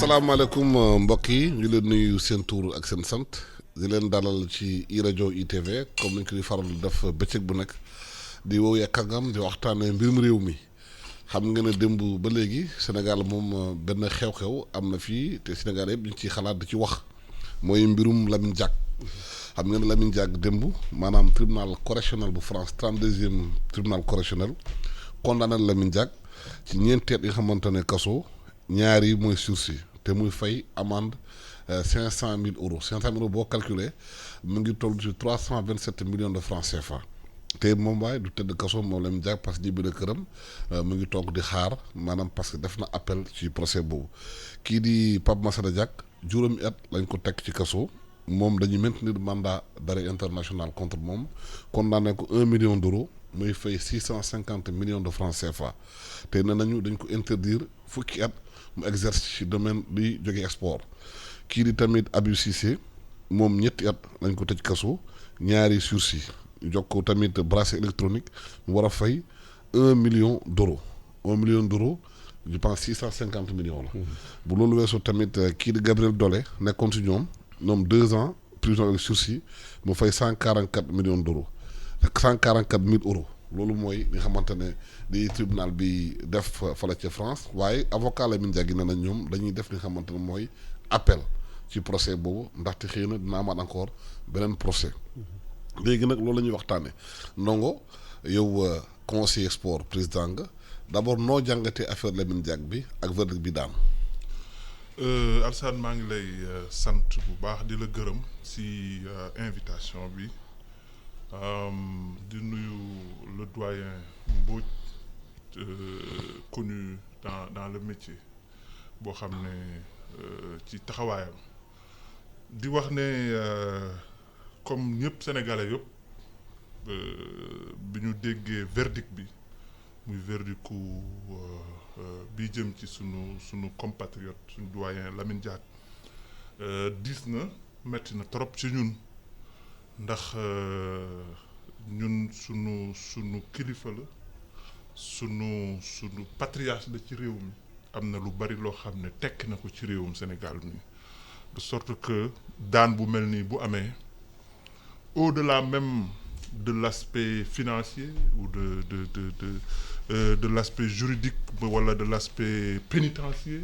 asalaamaaleykum mbokk yi ñu leen nuyu seen tur ak seen sant di leen dalal ci i rajo ITV comme ni ñu ko di faral di def bëccëg bu nekk di woowee kàngam di waxtaanee mbirum réew mi xam nga ne démb ba léegi Sénégal moom benn xew-xew am na fii te Sénégal yëpp ñu ciy xalaat di ci wax mooy mbirum Lamine Diack xam nga ne Lamine Diack démb maanaam tribunal correctionnel bu France 32e tribunal correctionnel condamné Lamine Diack ci ñeenti at yi nga xamante ne kaso. ñaari mooy sursis te muy fay amende 500 000 euros 500 000 euros boo calculé mu ngi toll ci 327 millions de francs CFA te moom waaye du tëdd kaso moom Lamine Diack parce que ñibbi na këram mu ngi toog di xaar maanaam parce que def na appel ci procès boobu kii di Pape Massata Diack juróomi at lañ ko teg ci kaso moom dañuy maintenir mandat d'arrêt international contre moom condamné ko 1 million d'euros muy fay 650 millions de francs CFA te nee nañu dañ ko interdire fukki at mu exerce ci domaine di jóge sport kii di tamit Abib Cissé moom ñetti at lañ ko tëj kaso ñaari sursis jox ko tamit bracelet électronique mu war a fay 1 million d'euros 1 million d'euros je pense 650 millions la. bu loolu weesoo tamit kii di Gabriel Dollé nekkoon ci ñoom 2 ans prison avec sursis mu fay 144 millions d'euros 144 000 euros. loolu mooy li nga xamante ne di tribunal bi def fala ca France waaye avocat Lamine Diack gi ne nañ ñoom dañuy def li nga xamante ne mooy appel ci procès boobu ndaxte xëy na dina amaat encore beneen procès léegi nag loolu la ñuy waxtaane Ndongo yow conseiller sport président nga d'abord noo jàngatee affaire Lamine Diack bi ak verdict bi daan Alassane maa ngi lay sant bu baax di la gërëm si invitation bi di nuyu le doyen Mbodj connu dans le métier boo xam ne ci taxawaayam di wax ne comme ñëpp sénégalais yëpp bi ñu déggee verdict bi muy verdict bi jëm ci sunu compatriote suñu doyen Lamine Diack diis na metti na trop ci ñun ndax ñun sunu kilifa la sunu patriarche la ci réew mi am na lu bari loo xam ne tekki na ko ci réewum Sénégal mi de sorte que daan bu mel nii bu amee au-delà même de l'aspect financier ou de l'aspect juridique wala de l'aspect pénitentiaire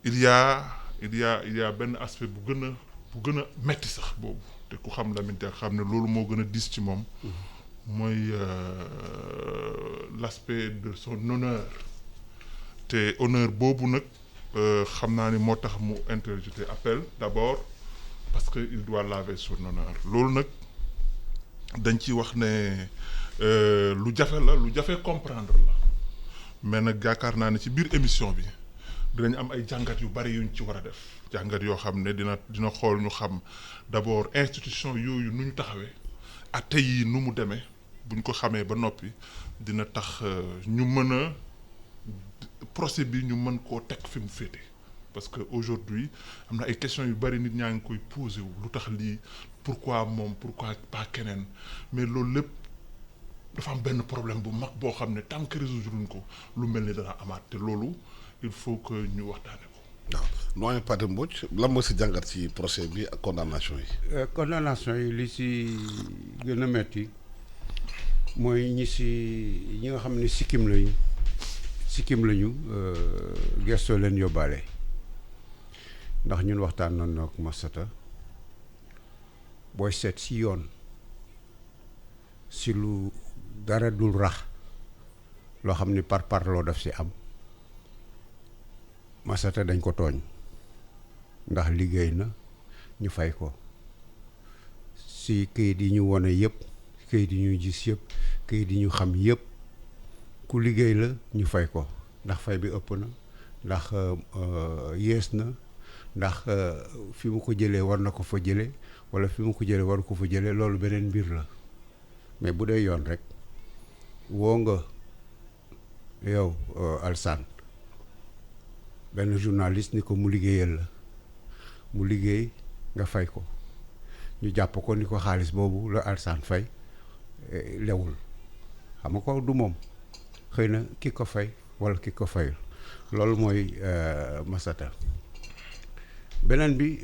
il y a benn aspect bu gën a metti sax boobu te ku xam Lamine Diack xam ne loolu moo gën a diis ci moom mooy l'aspect de son honneur te honneur boobu nag xam naa ni moo tax mu interjeté appel d'abord parce que il doit laver son honneur loolu nag dañ ci wax ne lu jafe comprendre la mais nag yaakaar naa ne ci biir émission bi dinañ am ay jàngat yu bari yuñ ci war a def jàngat yoo xam ne dina xool ñu xam d'abord institution yooyu nu ñu taxawee atte yi nu mu demee buñ ko xamee ba noppi dina tax ñu mën a procès bi ñu mën koo teg fi mu féete parce que aujourd'hui am na ay questions yu bari nit ñaa ngi koy posé wu lu tax lii pourquoi moom pourquoi pas keneen mais loolu lépp dafa am benn problème bu mag boo xam ne tant que résoudre ko lu mel ni dana amaat te loolu il faut que ñu waxtaane ko. waaw nooy Pathé Mbodj lan moo si jàngat ci procès bi ak condamnation yi. condamnation yi li si gën a metti mooy ñi nga xam ne sikkim lañu gestoo leen yóbbaale ndax ñun waxtaan nañ ak Massata booy seet si yoon si lu dara dul rax loo xam ni par loo def si am Massata dañ ko tooñ ndax liggéey na ñu fay ko si kayit yi ñu wone yëpp kayit yi ñu gis yëpp kayit yi ñu xam yëpp ku liggéey la ñu fay ko ndax fay bi ëpp na ndax yées na ndax fi mu ko jëlee war na ko fa jëlee walla fi mu ko jëlee war ko fa jëlee loolu beneen mbir la mais bu dee yoon rek woo nga yow Alsaan benn journaliste ni ko mu liggéeyal la mu liggéey nga fay ko ñu jàpp ko ni ko xaalis boobu la Alsaan fay lewul xam nga ko du moom xëy na ki ko fay walla ki ko fayul loolu mooy Massata beneen bi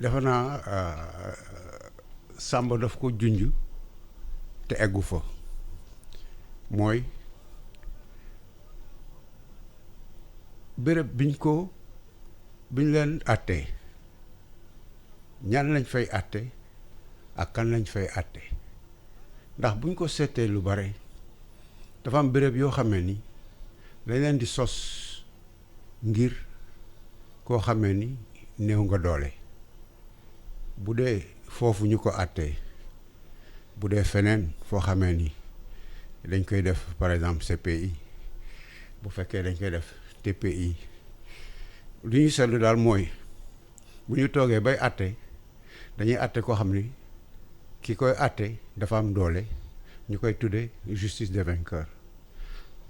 defe naa Samba daf ko junj te eggu fa mooy béréb biñ leen àttee ñan lañ fay àtte ak kan lañ fay àtte ndax buñ ko seetee lu bare dafa am béréb yoo xamee ni dañ leen di sos ngir koo xamee ni néew nga doole bu dee foofu ñu ko àttee bu dee feneen foo xamee ni dañ koy def par exemple CPI bu fekkee dañ koy def TPI li ñu seetlu daal mooy bu ñu toogee bay àtte dañuy àtte koo xam ni ki koy àtte dafa am doole ñu koy tuddee justice des vainqueurs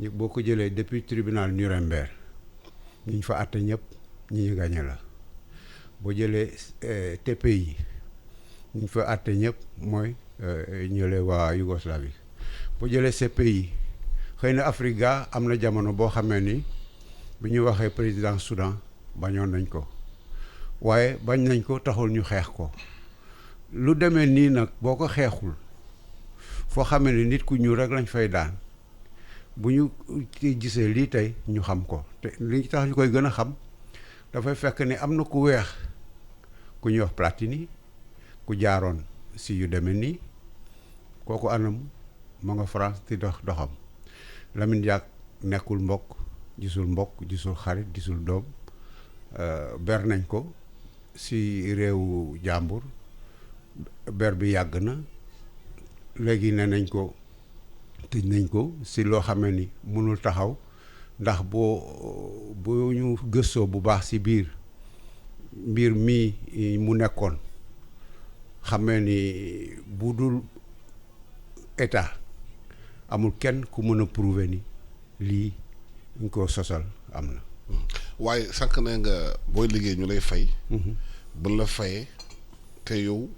ñu boo ko jëlee depuis tribunal Nuremberg ñu fa àtte ñëpp ñi ñu gagné la boo jëlee TPI ñu fa àtte ñëpp mooy ñële waa Yougoslavie boo jëlee CPI xëy na Afrique gaa am na jamono boo xamee ni bi ñu waxee président Soudan bañoon nañ ko waaye bañ nañ ko taxul ñu xeex ko lu demee nii nag boo ko xeexul foo xamee ni nit ku ñuul rek lañ fay daan bu ñu gisee lii tey ñu xam ko te li tax ñu koy gën a xam dafay fekk ni am na ku weex ku ñuy wax Platini ku jaaroon si yu demee nii kooku anam ma nga France di doxam Lamine Diack nekkul mbokk gisul xarit gisul doom ber nañ ko si réewu jàmbur ber bi yàgg na léegi ne nañ ko tëj nañ ko si loo xamee ni mënul taxaw ndax boo ñu gëstoo bu baax si biir mbir mii mu nekkoon xamee ni bu dul état amul kenn ku mën a prouver ni lii ñu ko sosal am na. waaye sànq ne nga booy liggéey ñu lay fay. bu la fayee te yow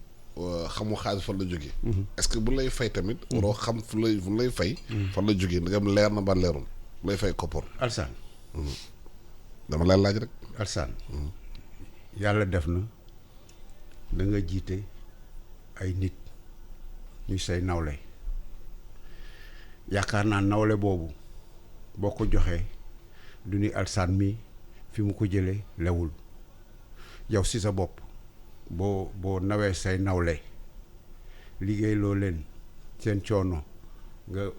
xamu xaalis fan la jógee. est-ce que bu lay fay tamit. waroo xam fu lay fay. fan la jógee ndegam leer na ba leerul lay fay koppar. Alsaan. dama lay laaj rek. Alsaan. yàlla def na da nga jiite ay nit ñuy say nawle yaakaar naa nawle boobu boo ko joxee du ni Alsaan mi fi mu ko jëlee lewul yow si sa bopp boo nawee say nawle liggéey loo leen seen coono nga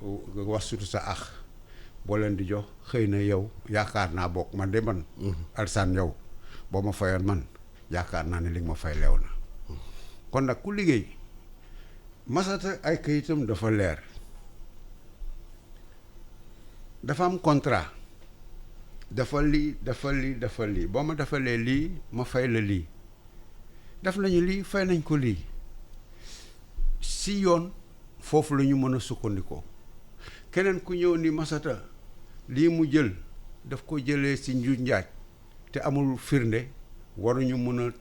wasutu sa ax boo leen di jox xëy na yow yaakaar naa bokk man de man Alsaan yow boo ma fayoon man yaakaar naa ne li nga ma fay leew na kon nag ku liggéey Massata ay kayitam dafa leer dafa am contrat dafa lii boo ma defalee lii ma fay la lii def nañu lii fay nañ ko lii si yoon foofu la ñu mën a sukkandikoo keneen ku ñëw ni Massata lii mu jël daf ko jëlee si njuuj njaaj te amul firnde waruñu mën a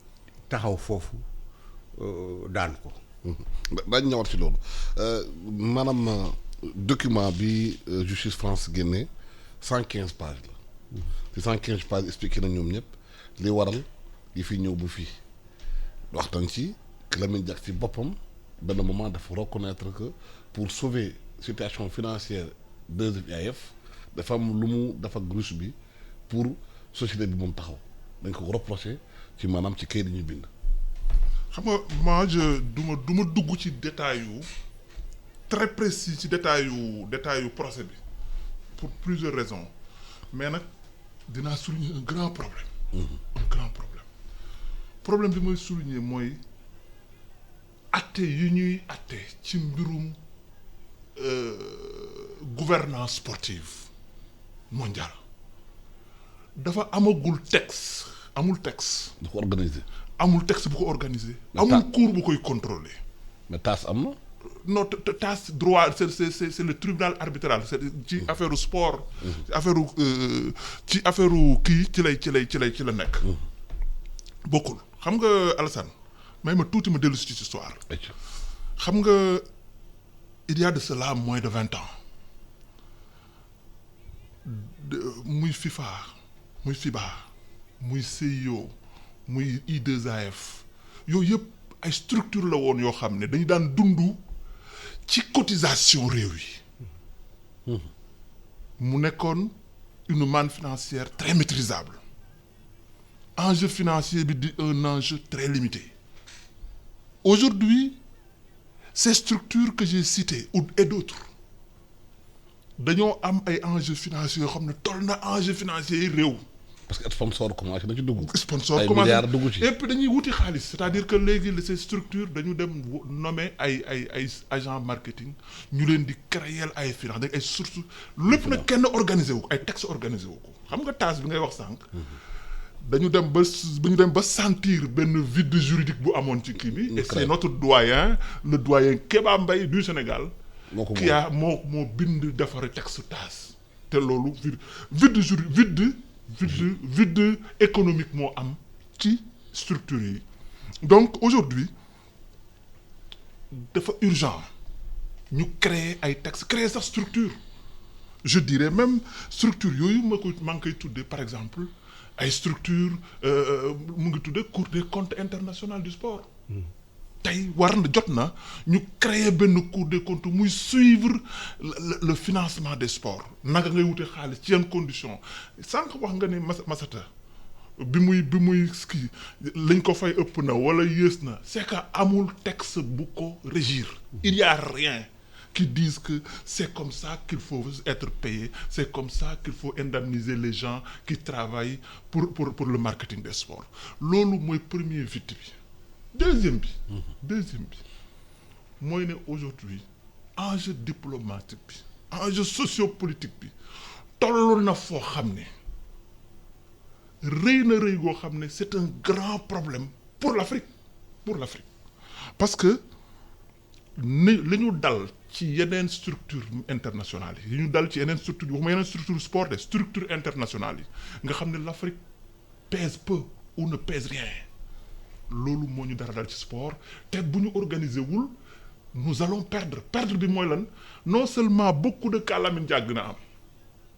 taxaw foofu daan ko. dañ ñëwaat ci loolu maanaam document bi justice France génne 115 pages la. ci 115 pages expliqué na ñoom ñëpp li waral yi fi ñëw bu fii wax nañ ci Lamine Diack ci boppam benn moment dafa reconnaître que pour sauver situation financière 2IAF dafa am lu mu def ak Russie bi pour société bi moom taxaw dañ ko reproché ci maanaam ci kayit yi ñu bind. xam nga moi du ma dugg ci détail yu très précis ci détail yu procès bi pour plusieurs raisons mais nag dinaa souligner un grand problème. Un grand problème bi mooy souligner mooy atte yi ñuy atte ci mbirum gouvernance sportive mondiale dafa amul texte. du ko organiser. amul texte bu ko organiser. amul cour bu koy contrôler. mais TAS am na. non TAS droit c'est le tribunal arbitral c'est ci affaire sport. ci affaire kii ci la nekk. bokkul xam nga Alassane may ma tuuti ma dellu si ci histoire. xam nga il y a de cela moins de 20 ans muy FIFA muy FIBA muy CIO muy I2AF yooyu yëpp ay structure la woon yoo xam ne dañu daan dund ci cotisation réew yi mu nekkoon une manne financière très maîtrisable enjeu financier bi di un enjeu très limité aujourd'hui ces structures que j'ai citées et d'autres dañoo am ay enjeux financiers yoo xam ne toll na enjeux financiers yi réew. parce que sponsor commencé na ci dugg. sponsor ay commencé milliards dugg ci. et puis dañuy wuti xaalis c'est-à-dire que léegi ces structures dañu dem nommer ay agents marketing ñu leen di créer ay finance dañ ay sources lépp nag kenn organisé wu ko ay textes organisé wu ko xam nga tâche bi ngay wax sànq. dañu dem ba sentir benn vide juridique bu amoon ci kii bi. et c'est notre doyen le doyen Kéba Mbaye du Sénégal. qui a moo bind defar texte tâche te loolu vide économique moo am ci structure yi donc aujourd'hui dafa urgent ñu créer ay textes créer sax structure je dirais même structure yooyu maa ngi koy tuddee par exemple ay structure mu ngi tuddee Cour des comptes international du sport tey jot na ñu créer benn Cour des comptes muy suivre le financement des sports naka ngay wute xaalis ci yan conditions sànq wax nga ni Massata bi muy ski lañ ko fay ëpp na wala yées na c'est que amul texte bu ko régir il y a rien qui disent que c'est comme ça qu'il faut être payé c'est comme ça qu'il faut indemniser les gens qui travaillent pour le marketing des sports loolu mooy premier vide bi deuxième bi mooy ne aujourd'hui enjeu diplomatique bi enjeu sociopolitique bi toll na foo xam ne rëy goo xam ne c'est un grand problème pour l'Afrique parce que li ñu dal ci yeneen structure internationales yi ñu dal ci yeneen structure waxuma yeneen structure sport de structure internationales yi nga xam ne l'Afrique pèse peu ou ne pèse rien loolu moo ñu dara dal ci sport te bu ñu organiser wul nous allons perdre bi mooy lan non seulement beaucoup de cas Lamine Diack na am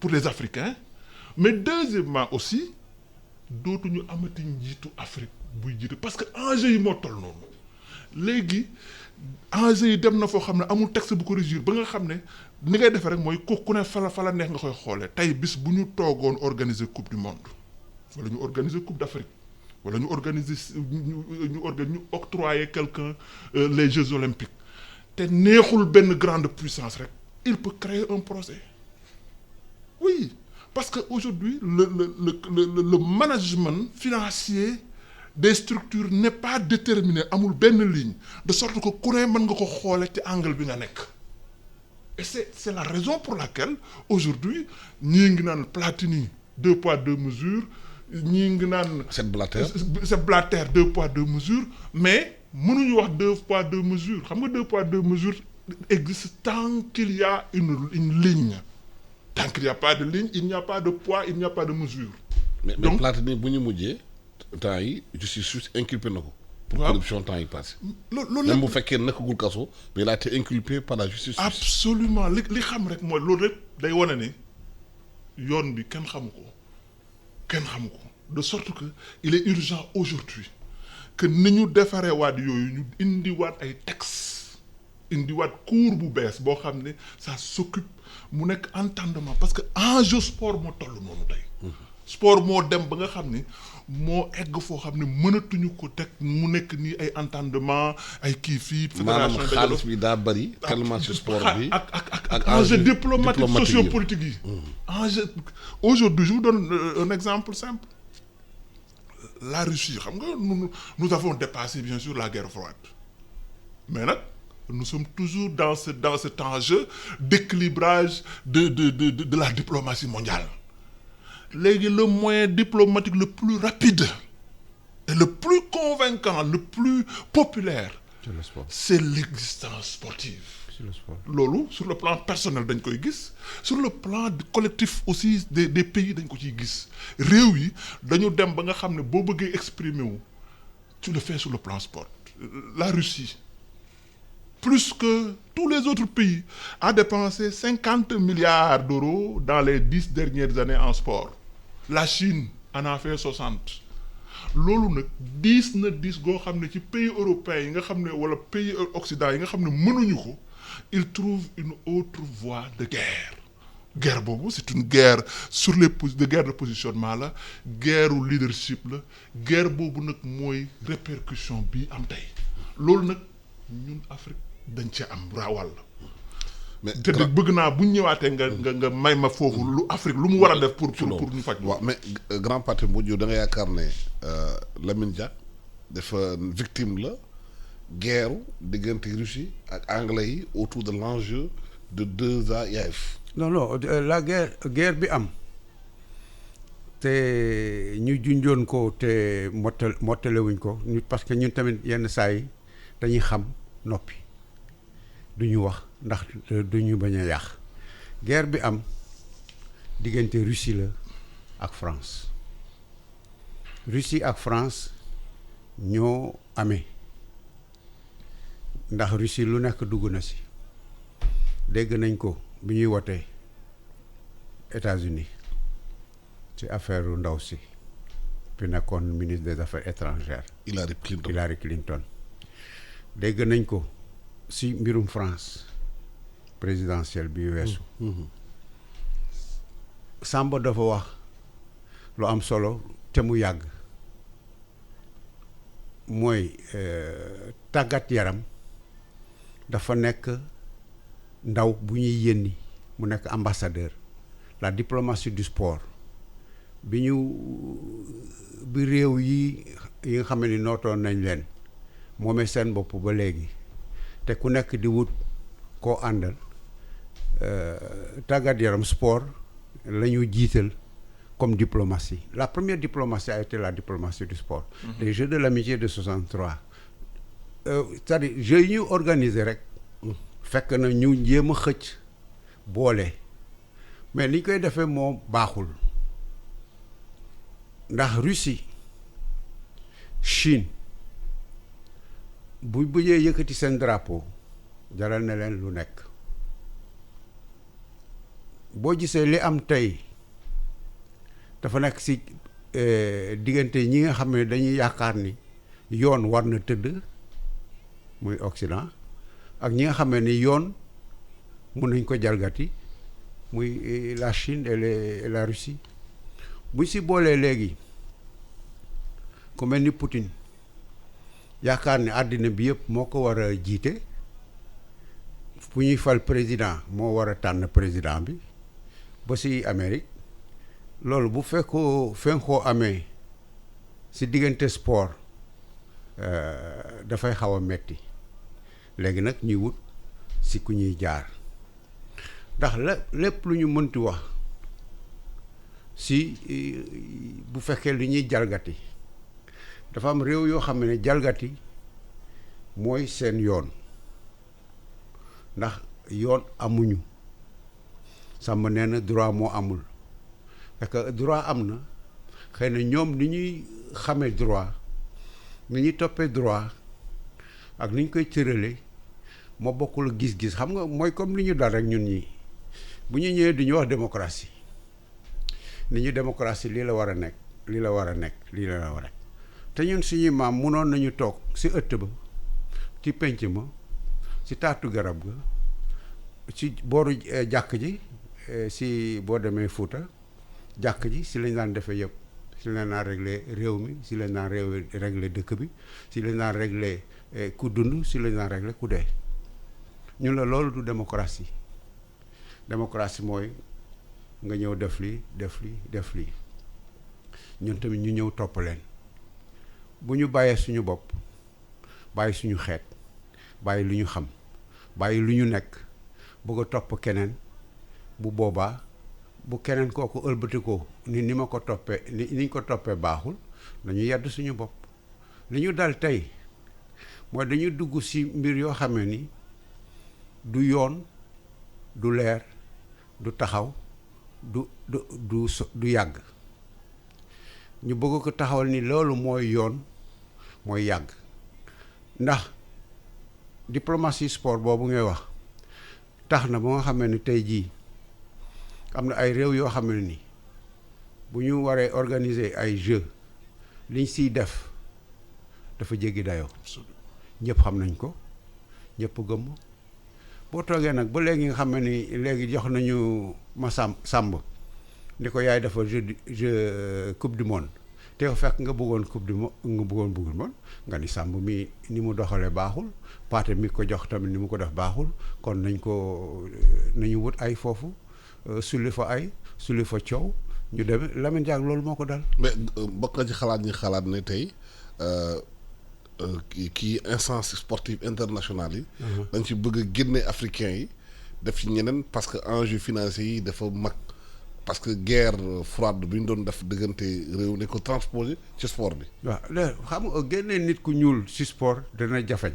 pour les Africains mais deuxièmement aussi dootuñu amati njiitu Afrique buy jiite parce que enjeu yi moo toll noonu léegi enjeu yi dem na foo xam ne amul texte bu ko régir ba nga xam ne ni ngay defee rek mooy ku ne fala neex nga koy xoolee tey bis bu ñu toogoon organiser coupe du monde wala ñu organiser coupe d'Afrique wala ñu organiser ñu octroyer quelqu'un les Jeux olympiques te neexul benn grande puissance rek il peut créer un procès oui parce que aujourd'hui le management financier des structures n'est pas déterminé amul benn ligne de sorte que ku ne mën nga ko xoole ci angle bi nga nekk et c'est la raison pour laquelle aujourd'hui ñii ngi naan Platini 2 poids 2 mesures ñii ngi naan Sepp Blatter 2 poids 2 mesures mais mënuñu wax 2 poids 2 mesures xam nga 2 poids 2 mesures existe tant qu'il y a une ligne tant qu'il n'y a pas de ligne il n'y a pas de poids il n'y a pas de mesure mais Platini bu ñu mujjee temps yi justice inculpé na ko pour corruption temps yi passé loolu même bu fekkee nekkagul kaso mais il a été inculpé par la justice absolument li xam rek mooy loolu rek day wane ni yoon bi kenn xamu ko de sorte que il est urgent aujourd'hui que ni ñu defaree waat yooyu ñu indiwaat ay textes indiwaat cours bu bees boo xam ne ça s'occupe mu nekk entendement parce que enjeu sport moo toll noonu tey sport moo dem ba nga xam ni moo egg foo xam ne mënatuñu ko teg mu nekk nii ay entendement ay kii fii fédération maanaam xaalis bi daa bëri tellement ci sport bi ak enjeu diplomatique sociopolitique yi enjeu aujourd'hui je vous donne un exemple simple la Russie xam nga nous avons dépassé bien sûr la guerre froide mais nag nous sommes toujours dans cet enjeu d'équilibrage de la diplomatie mondiale léegi le moyen diplomatique le plus rapide et le plus convaincant le plus populaire c'est l'existence sportive loolu sur le plan personnel dañ koy gis sur le plan collectif aussi des pays dañ ko ciy gis réew yi dañu dem ba nga xam ne boo bëggee exprimer wu tu le fais sur le plan sport la Russie plus que tous les autres pays a dépensé 50 milliards d'euros dans les 10 dernières années en sport la Chine en a fait 60 loolu nag diis goo xam ne ci pays européens yi nga xam ne wala pays occidentaux yi nga xam ne mënuñu ko il trouve une autre voie de guerre boobu c'est une guerre sur les guerre de positionnement la guerre u leadership la guerre boobu nag mooy répercussion bi am tey loolu nag ñun Afrique dañ ci am raawal la mais te nag bëgg naa bu ñu ñëwaatee nga may ma foofu lu Afrique lu mu war a def pour ñu faj. waaw mais grand parti Mbodj yow da nga yaakaar ne Lamine Dia dafa victime la guerre diggante Russie ak anglais yi autour de l'enjeu de 2AIF. non la guerre bi am te ñu junjoon ko te mottalewuñ ko parce que ñun tamit yenn saa yi dañuy xam noppi duñu wax ndax duñu bañ a yàq guerre bi am diggante Russie la ak France Russie ak France ñoo amee ndax Russie lu nekk dugg na si dégg nañ ko bi ñuy wotee États-Unis ci affaire ndaw si fi nekkoon ministre des affaires étrangères Hillary Clinton dégg nañ ko si mbirum France présidentielle bi weesu Samba dafa wax lu am solo te mu yàgg mooy tàggat yaram dafa nekk ndaw bu ñuy yénni mu nekk ambassadeur la diplomatie du sport bi réew yi nga xam ne nootoon nañ leen moomee seen bopp ba léegi te ku nekk di wut koo àndal tàggat yaram sport la ñu jiital comme diplomatie la première diplomatie a été la diplomatie du sport. Les Jeux de l'amitié de 63 c'est-à-dire jeux yi ñu organiser rek fekk na ñu jéem a xëcc boole mais li ñu koy defee moo baaxul ndax Russie Chine bu bëggee yëkkati seen drapeau jaral na leen lu nekk boo gisee li am tey dafa nekk si diggante ñi nga xam ne dañuy yaakaar ni yoon war na tëdd muy Occident ak ñi nga xam ne ni yoon mun nañ ko jalgati muy la Chine et la Russie bu si boolee léegi ku mel ni Poutine yaakaar ne àddina bi yëpp moo ko war a jiite fu ñuy fal président moo war a tànn président bi ba si Amérique loolu bu fenkoo amee si diggante sport dafay xaw a metti léegi nag ñuy wut si ku ñuy jaar ndax lépp lu ñu mënti wax si bu fekkee lu ñuy jalgati dafa am réew yoo xam ne jalgati mooy seen yoon ndax yoon amuñu sàmm nee na droit moo amul parce que droit am na xëy na ñoom ni ñuy xamee droit ni ñuy toppee droit ak ni ñu koy tëralee moo bokkul gis-gis xam nga mooy comme li ñu dal rek ñun ñi bu ñu ñëwee du ñu wax démocratie ni ñu démocratie lii la war a nekk lii la war a nekk lii la war a nekk te ñun suñuy maam munoon nañu toog si ëtt ba ci penc ma si taatu garab ga ci booru jàkk ji si boo demee Fuuta jàkk ji si lañ daan defee yëpp si lañ daan réglé réew mi si lañ daan réglé dëkk bi si lañ daan réglé ku dund si lañ daan réglé ku dee ñun la loolu du démocratie démocratie mooy nga ñëw def lii def lii ñun tamit ñu ñëw topp leen bu ñu bàyyee suñu bopp bàyyi suñu xeet bàyyi lu ñu xam bàyyi lu ñu nekk bëgg a topp keneen bu boobaa bu keneen kooku ëlbati ko ni ma ko toppee niñ ko toppee baaxul dañu yedd suñu bopp li ñu dal tey mooy dañu dugg ci mbir yoo xam ne ni du yoon du leer du taxaw du yàgg ñu bëgg ko taxawal ni loolu mooy yoon mooy yàgg ndax diplomatie sport boobu ngay wax tax na ba nga xam ne tey jii am na ay réew yoo xam ne ni bu ñu waree organiser ay jeux liñ siy def dafa jéggi dayoo. ñëpp xam nañ ko ñëpp gëmm boo toogee nag ba léegi nga xam ne ni léegi jox nañu ma sàmb ni ko yaay dafa jeu coupe du monde te fekk nga bëggoon coupe du monde nga ni sàmb mi ni mu doxalee baaxul paate mi ko jox tamit ni mu ko def baaxul kon nañu wut ay foofu sulli fa coow ñu dem Lamine Diack loolu moo ko dal. mais bokk nga ci xalaat ñi xalaat ne tey kii instance sportive internationale yi. dañ ci bëgg a génne africains yi def ci ñeneen parce que enjeu financier yi dafa mag parce que guerre froide bi ñu doon def diggante réew ne ko transposé ci sport bi. waaw léegi xam nga génne nit ku ñuul ci sport dana jafeñ.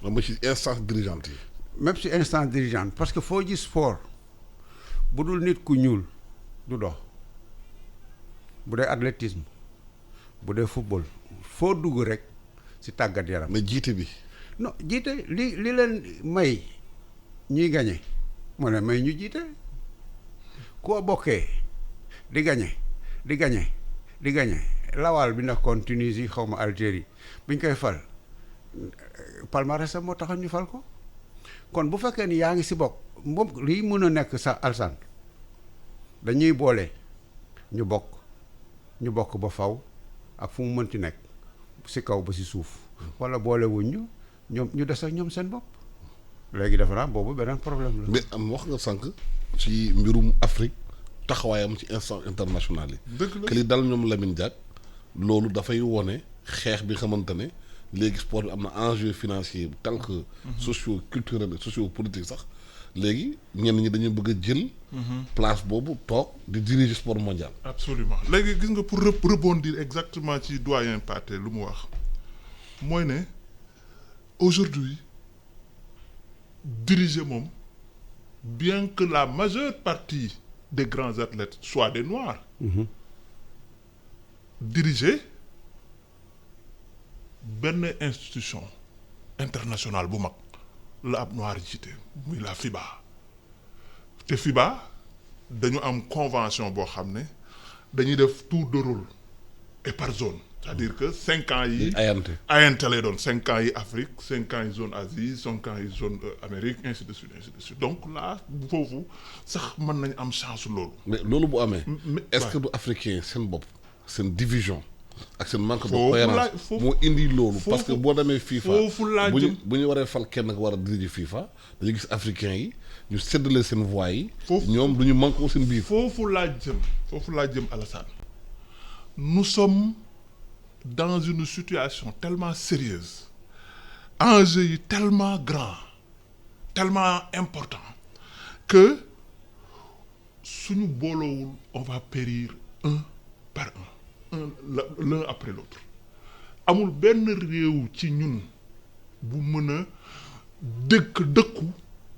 ma ci instance dirigeante yi. même ci instance dirigeante parce que foo gis sport bu dul nit ku ñuul du dox bu dee athlétisme bu dee football foo dugg rek ci tàggat yaram. mais jiite bi. non jiite li leen may ñuy gañe moo leen may ñu jiite koo bokkee di gañe lawal bi nekkoon Tunisie xaw ma Algérie biñ koy fal palmarès moo taxoon ñu fal ko kon bu fekkee ni yaa ngi ci bokk moom lii mën a nekk sa alsan dañuy boole ñu bokk ba faw ak fu mu mënti nekk ci kaw ba ci suuf walla boole wuñ ñu des ak ñoom seen bopp léegi dafa naa boobu beneen problème la. mais am wax nga sànq ci mbirum Afrique taxawaayam ci instance internationale yi. dëgg la que li dal ñoom Lamine Diack loolu dafay wone xeex bi xamante ne léegi sport bi am na enjeu financier tel que socio culturel et socio politique sax léegi ñenn ñi dañuy bëgg a jël. place boobu toog di diriger sport mondial. absolument léegi gis nga pour rebondir exactement ci doyen Pathé lu mu wax mooy ne aujourd'hui diriger moom bien que la majeure partie des grands athlètes soient des noirs. diriger benn institution internationale bu mag la ab noir jiite muy la FIBA te FIBA dañu am convention boo xam ne dañuy def tour de rôle et par zone c'est-à-dire que 5 ans yi ayante lay doon 5 ans yi Afrique 5 ans yi zone Asie 5 ans yi zone Amérique ainsi de suite donc là foofu sax mën nañu am chance loolu. mais loolu bu amee. est-ce que du africain seen bopp seen division. ak seen manque de cohérence moo indi loolu. parce que boo demee FIFA foofu laa jëm bu ñu waree fal kenn ak war a diriger FIFA dañuy gis africain yi ñu séddale seen voix yi. ñoom du ñu manqué seen biir. foofu laa jëm Alassane. nous sommes dans une situation tellement sérieuse enjeux yi tellement grand tellement important que suñu booloowul on va périr un par un l'un après l'autre amul benn réew ci ñun bu mën a dëkku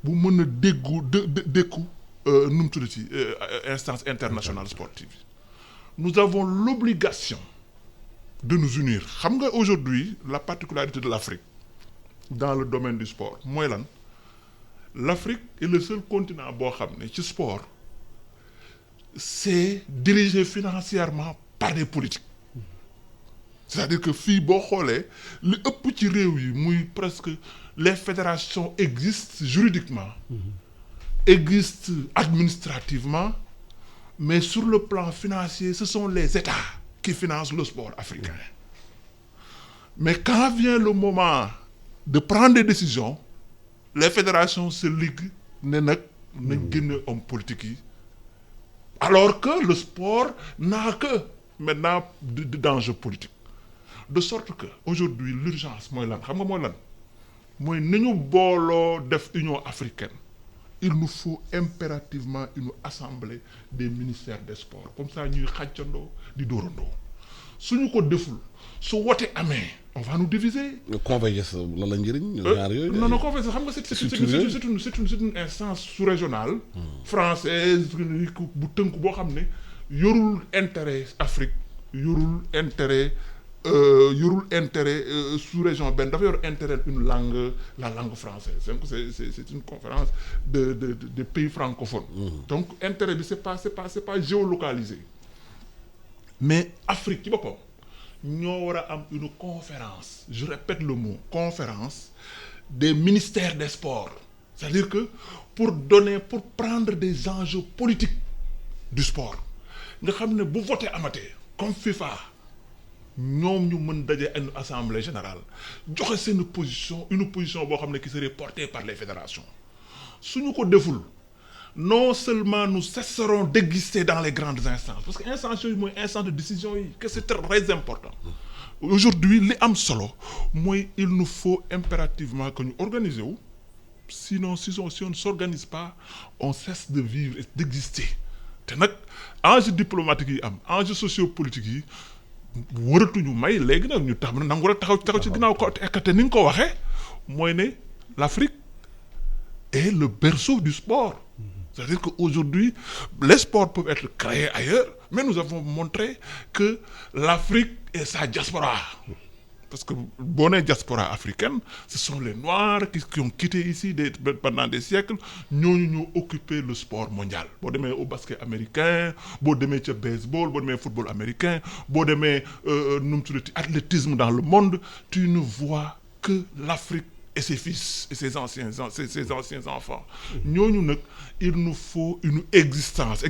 bu mën a dékku nu mu tudd ci instance internationale sportive nous avons l'obligation de nous unir xam nga aujourd'hui la particularité de l'Afrique dans le domaine du sport mooy lan l'Afrique est le seul continent boo xam ne ci sport c'est dirigé financièrement par des politiques c'est-à-dire que fii boo xoolee li ëpp ci réew yi muy presque les fédérations existent juridiquement existent administrativement mais sur le plan financier ce sont les États qui financent le sport africain mais quand vient le moment de prendre des décisions les fédérations se liguent ne nag nañ génne homme politique yi alors que le sport n'a que maintenant d'enjeux politiques de sorte que aujourd'hui l'urgence mooy lan xam nga mooy lan mooy nañu booloo def Union africaine il nous faut impérativement une assemblée des ministères des sports comme ça ñuy xàccandoo di dóorandoo suñu ko deful su wote amee on va nous diviser. convergence la la njëriñ. ñaar yooyu non convergence xam nga c'est une instance sous-régionale. française bu tënk boo xam ne yorul intérêt Afrique yorul intérêt sous-région benn dafa yor intérêt la langue française donc c'est une conférence de pays francophones. Donc intérêt bi c'est pas géolocalisé mais Afrique ci boppam ñoo war a am une conférence, je répète le mot conférence des ministères des sports, c'est-à-dire que pour prendre des enjeux politiques du sport nga xam ne bu voté amatee comme FIFA ñoom ñu mën daje une assemblée générale joxe seen une position boo xam ne qui serait portée par les fédérations. Suñu ko deful non seulement nous cesserons d'exister dans les grandes instances parce que instances yooyu mooy instance de décision yi que c'est très important. Aujourd'hui li am solo mooy il nous faut impérativement que ñu organiser wu, sinon si on ne s'organise pas on cesse de vivre et d'exister. Te nag enjeux diplomatiques yi am enjeux sociopolitiques yi waratuñu may léegi nag ñu tax na nangu rek taxaw ci ginnaaw ko te ni nga ko waxee mooy ne l'Afrique est le berceau du sport. C'est-à-dire qu'aujourd'hui les sports peuvent être créés ailleurs mais nous avons montré que l'Afrique et sa diaspora, parce que boo nee diaspora africaine ce sont les noirs qui ont quitté ici pendant des siècles ñooñu ñoo occupé le sport mondial. Boo demee au basket américain, boo demee ca baseball, boo demee football américain, boo demee nu mu tuddati athlétisme dans le monde, tu ne vois que l'Afrique et ses fils et ses anciens enfants. Ñooñu nag il nous faut une existence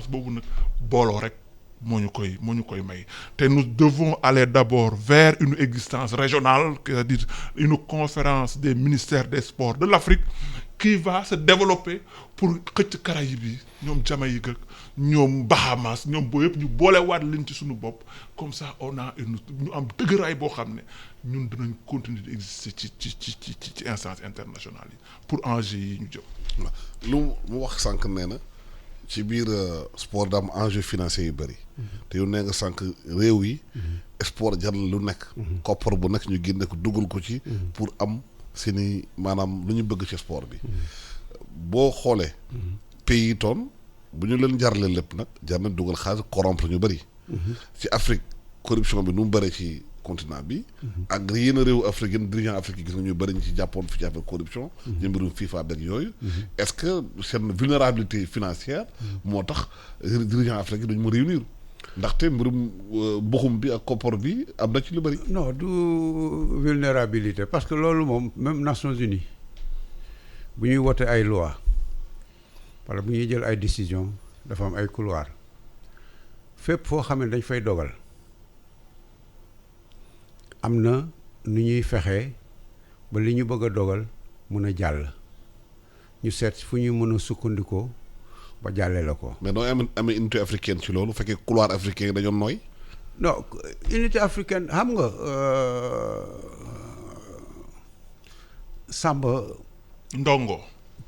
boobu nag booloo rek moo ñu koy may te nous devons aller d'abord vers une existence régionale, c'est-à-dire une conférence des ministères des sports de l'Afrique qui va se développer pour xëcc Caraïbes yi ñoom Jamaïque ak ñoom Bahamas ñoom boo yëpp ñu boolewaat leen ci suñu bopp comme ça on a ñu am dëgëraay boo xam ne ñun dinañ continuer d'exister ci instance internationale yi pour enjeux yi ñu jëm. lu mu wax sànq nee na ci biir sport da am enjeu financier yu bëri te yow nee nga sànq réew yi sport jar lu nekk koppar bu nekk ñu génne ko dugal ko ci pour am seeni maanaam lu ñu bëgg ci sport bi boo xoolee pays yi toon bu ñu leen jarale lépp nag jar na dugal xaalis corrompre ñu bëri ci Afrique corruption bi nu mu bëree ci continent bi ak yenn réewu Afrique yenn dirigeant Afrique yi gis nga ñu bëri ñu ci jàppoon fi ci affaire corruption ñu mbirum FIFA beeg yooyu est-ce que seen vulnérabilité financière moo tax dirigeant Afrique yi duñu mu réunir ndaxte mbirum mbuxum bi ak koppar bi am na ci lu bëri. Non du vulnérabilité parce que loolu moom même Nations Unies bu ñuy wote ay loi wala bu ñuy jël ay décision dafa am ay couloir fépp foo xam ne dañ fay dogal am na nu ñuy fexee ba li ñu bëgg a dogal mun a jàll ñu seet fu ñu mën a sukkandikoo ba jàllee la ko. mais noo amee unité africaine ci loolu fekkee couloir africain yi dañoo nooy. non unité africaine xam nga Samba. Ndongo.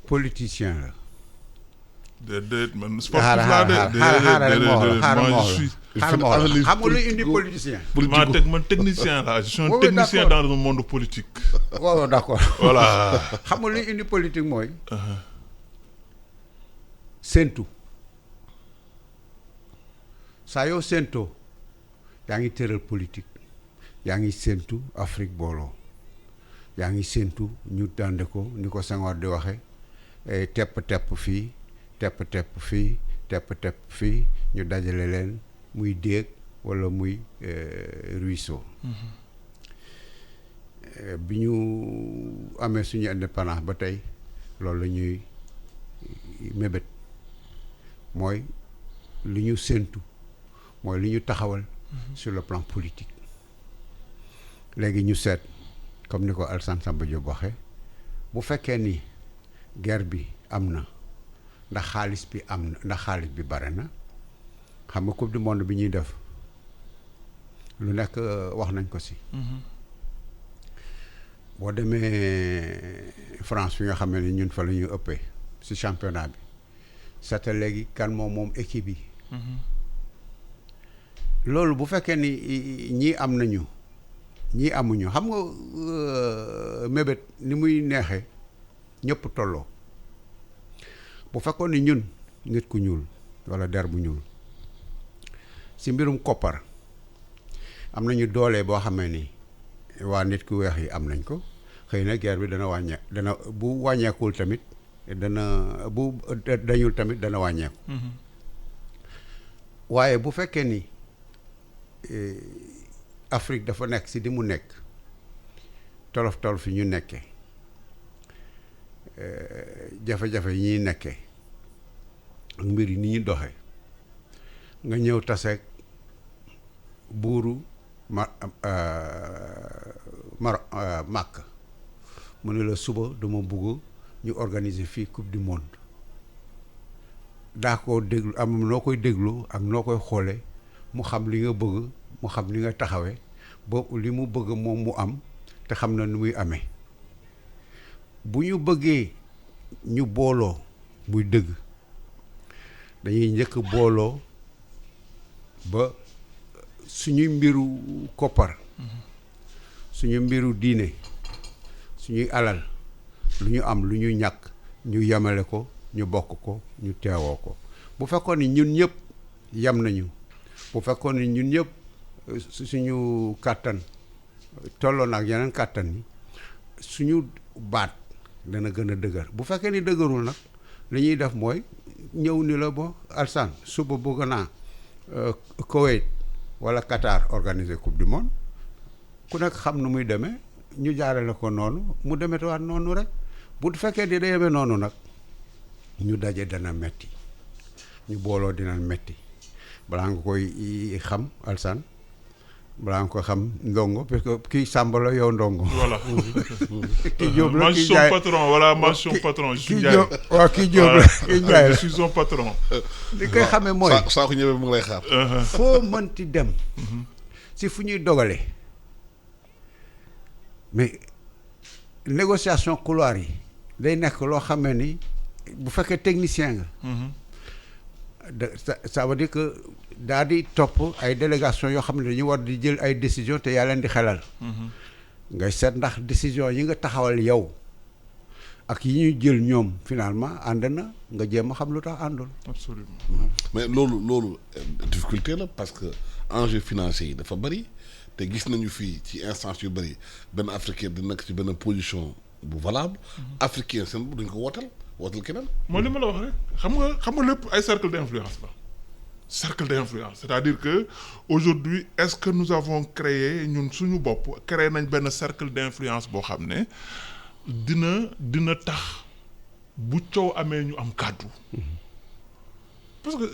politicien la. déedéet man sportif laa de. xaaral xam nga luy indi politicien. man technicien la je suis un technicien dans le monde politique. waaw d'accord. voilà. xam nga luy indi politique mooy. séentu saa yoo séentoo yaa ngi tëral politique yaa ngi séentu Afrique booloo yaa ngi séentu ñu dànde ko ni ko Senghor di waxe tepp fii tepp fii tepp fii ñu dajale leen muy déeg walla muy ruisseau. bi ñu amee suñu indépendance ba tey loolu la ñuy mébét mooy li ñu séentu mooy li ñu taxawal sur le plan politique léegi ñu seet comme ni ko Alassane Samba Diop waxee bu fekkee ni guerre bi am na ndax xaalis bi bare na xam nga coupe du monde bi ñuy def lu nekk wax nañ ko si boo demee France fi nga xam ne ñun fa la ñu ëppee si championnat bi c'est léegi kan moom équipe yi loolu bu fekkee ni ñii am nañu ñii amuñu xam nga mébét ni muy neexee ñëpp tolloo bu fekkoon ni ñun nit ku ñuul walla der bu ñuul si mbirum koppar am nañu doole boo xamee ni waa nit ku weex yi am nañ ko xëy na guerre bi dana bu wàññeekul tamit bu dañul tamit dana wàññeeku waaye bu fekkee ni Afrique dafa nekk si di mu nekk tolof tolof yi ñu nekkee jafe-jafe yi ñuy nekkee ak mbir yi ni ñuy doxee nga ñëw taseeg buuru màkk mu ne la suba dama bugg ñu organiser fii coupe du monde daa koo déglu am noo koy déglu ak noo koy xoolee mu xam li nga bëgg mu xam li nga taxawee ba li mu bëgg moom mu am te xam na nu muy amee bu ñu bëggee ñu booloo muy dëgg dañuy njëkk booloo ba suñuy mbiru koppar suñu mbiru diine suñuy alal lu ñu am lu ñu ñàkk ñu yemale ko ñu bokk ko ñu teewoo ko bu fekkoon ni ñun ñëpp yem nañu bu fekkoon ni ñun ñëpp suñu kàttan tolloon ak yeneen kàttan yi suñu baat dana gën a dëgër bu fekkee ni dëgërul nag li ñuy def mooy ñëw ni la ba Alsaan suba bëgg naa Koweït wala Qatar organiser coupe du monde ku nekk xam nu muy demee ñu jaarale ko noonu mu demetewaat noonu rek bu fekkee di demee noonu nag ñu daje dana metti ñu booloo dina metti balaa nga koy xam Alsaan balaa nga ko xam ndongo parce que kii Samba la yow ndongo. voilà. kii Diop la kii Ndiaye son patron voilà moi son patron. kii Diop waaw kii Diop la kii Ndiaye la je suis son patron. li koy xamee mooy. saa ko ñëwee mu ngi lay xaar. foo mënti dem. si fu ñuy dogalee. mais négociation couloir yi day nekk loo xamee ni bu fekkee technicien nga. ça veut dire que daa di topp ay délégation yoo xam ne dañu war di jël ay décision te yaa leen di xelal. ngay seet ndax décision yi nga taxawal yow ak yi ñuy jël ñoom finalement ànd na nga jéem a xam lu tax àndul. absolument. mais loolu difficulté la parce que enjeu financier yi dafa bëri te gis nañu fii ci instance yu bëri benn africain di nekk ci benn position bu valable. africain seen bu duñ ko wootal keneen. mooy li ma la wax rek xam nga lépp ay cercle d'influence la. cercle d'influence c'est-à-dire que aujourd'hui est-ce que nous avons créé ñun suñu bopp créé nañ benn cercle d'influence boo xam ne dina tax bu coow amee ñu am kàddu parce que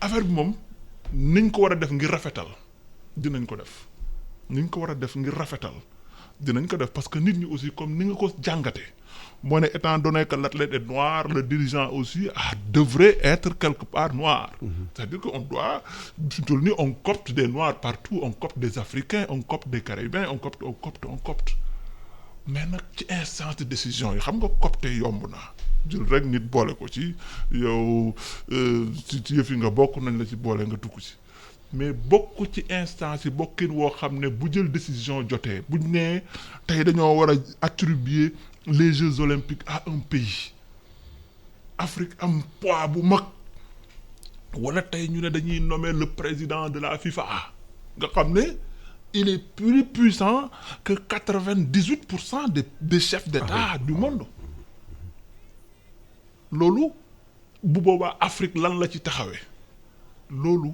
affaire bi moom niñ ko war a def ngir rafetal dinañ ko def niñ ko war a def ngir rafetal dinañ ko def parce que nit ñi aussi comme ni nga ko jàngatee moo ne étant donné que l'athlète est noir le dirigeant aussi devrait être quelque part noir. C'est-à-dire qu'on doit on copte des noirs partout on copte des africains on copte des caribéens on copte mais nag ci instance de décision yi xam nga copte yomb na jël rek nit boole ko ci yow ci yëf yi nga bokk nañ la ci boole nga dugg ci mais bokk ci instance yi bokkin woo xam ne bu jël décision jotee buñ nee tey dañoo war a attribuer les Jeux olympiques à un pays Afrique am poids bu mag wala tey ñu ne dañuy nommer le président de la FIFA nga xam ne il est plus puissant que 98% des chefs d'État du monde loolu bu boobaa Afrique lan la ci taxawee loolu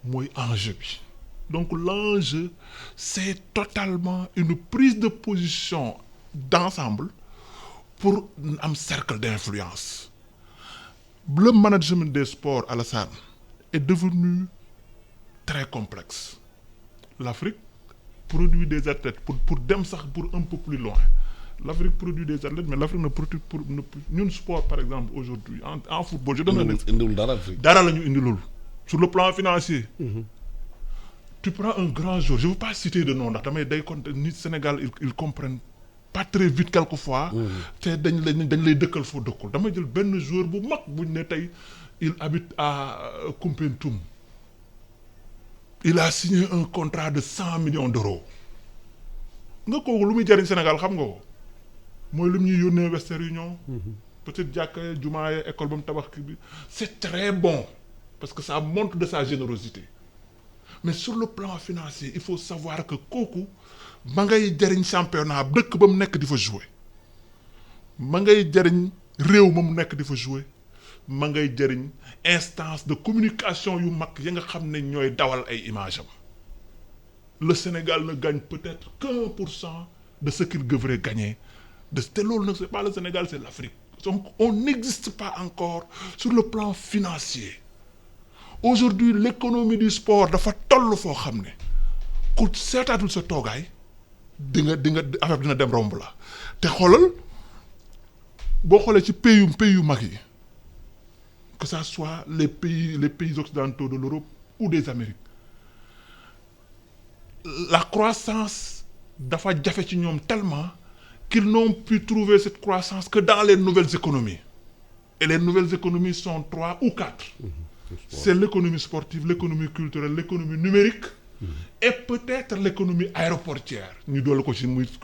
mooy enjeu bi donc l'enjeu c'est totalement une prise de position d'ensemble pour am cercle d'influence le management des sports Alassane est devenu très complexe l'Afrique produit des athlètes pour dem sax pour un peu plus loin l'Afrique produit des athlètes mais l'Afrique ne produit ñun sport par exemple aujourd'hui en football je donne indiwul dara la ñu indilul sur le plan financier tu prends un grand joueur je veux pas citer de nom ndax damay day compter nit Sénégal ils comprennent pas très vite quelquefois te dañ lay dëkkal foo dëkkul damay jël benn joueur bu mag buñ ne tey il habite à Koumpentoum il a signé un contrat de 100 millions d'euros nga kooku lu muy jariñ Sénégal xam nga ko mooy lu mu ñuy yónnee Western Union peut-être jàkka jumaa école ba mu tabax bi c'est très bon parce que ça montre de sa générosité mais sur le plan financier il faut savoir que kooku ma ngay jariñ championnat dëkk ba mu nekk di fa jouer ma ngay jariñ réew ma mu nekk di fa jouer ma ngay jariñ instance de communication yu mag ya nga xam ne ñooy dawal ay image am le Sénégal ne gagne peut-être qu'1% de ce qu'il devrait gagner te loolu nag c'est pas le Sénégal, c'est l'Afrique. Donc on n'existe pas encore sur le plan financier. Aujourd'hui l'économie du sport dafa toll foo xam ne ku seetaatul sa toogaay di nga affaire bi dina dem romb la te xoolal boo xoolee ci pays yu mag yi que ça soit les pays occidentaux de l'Europe ou des Amériques, la croissance dafa jafe ci ñoom tellement qu'ils n'ont pu trouver cette croissance que dans les nouvelles économies. Et les nouvelles économies sont 3 ou 4. C'est l'économie sportive, l'économie culturelle, l'économie numérique et peut-être l'économie aéroportière. Nous devons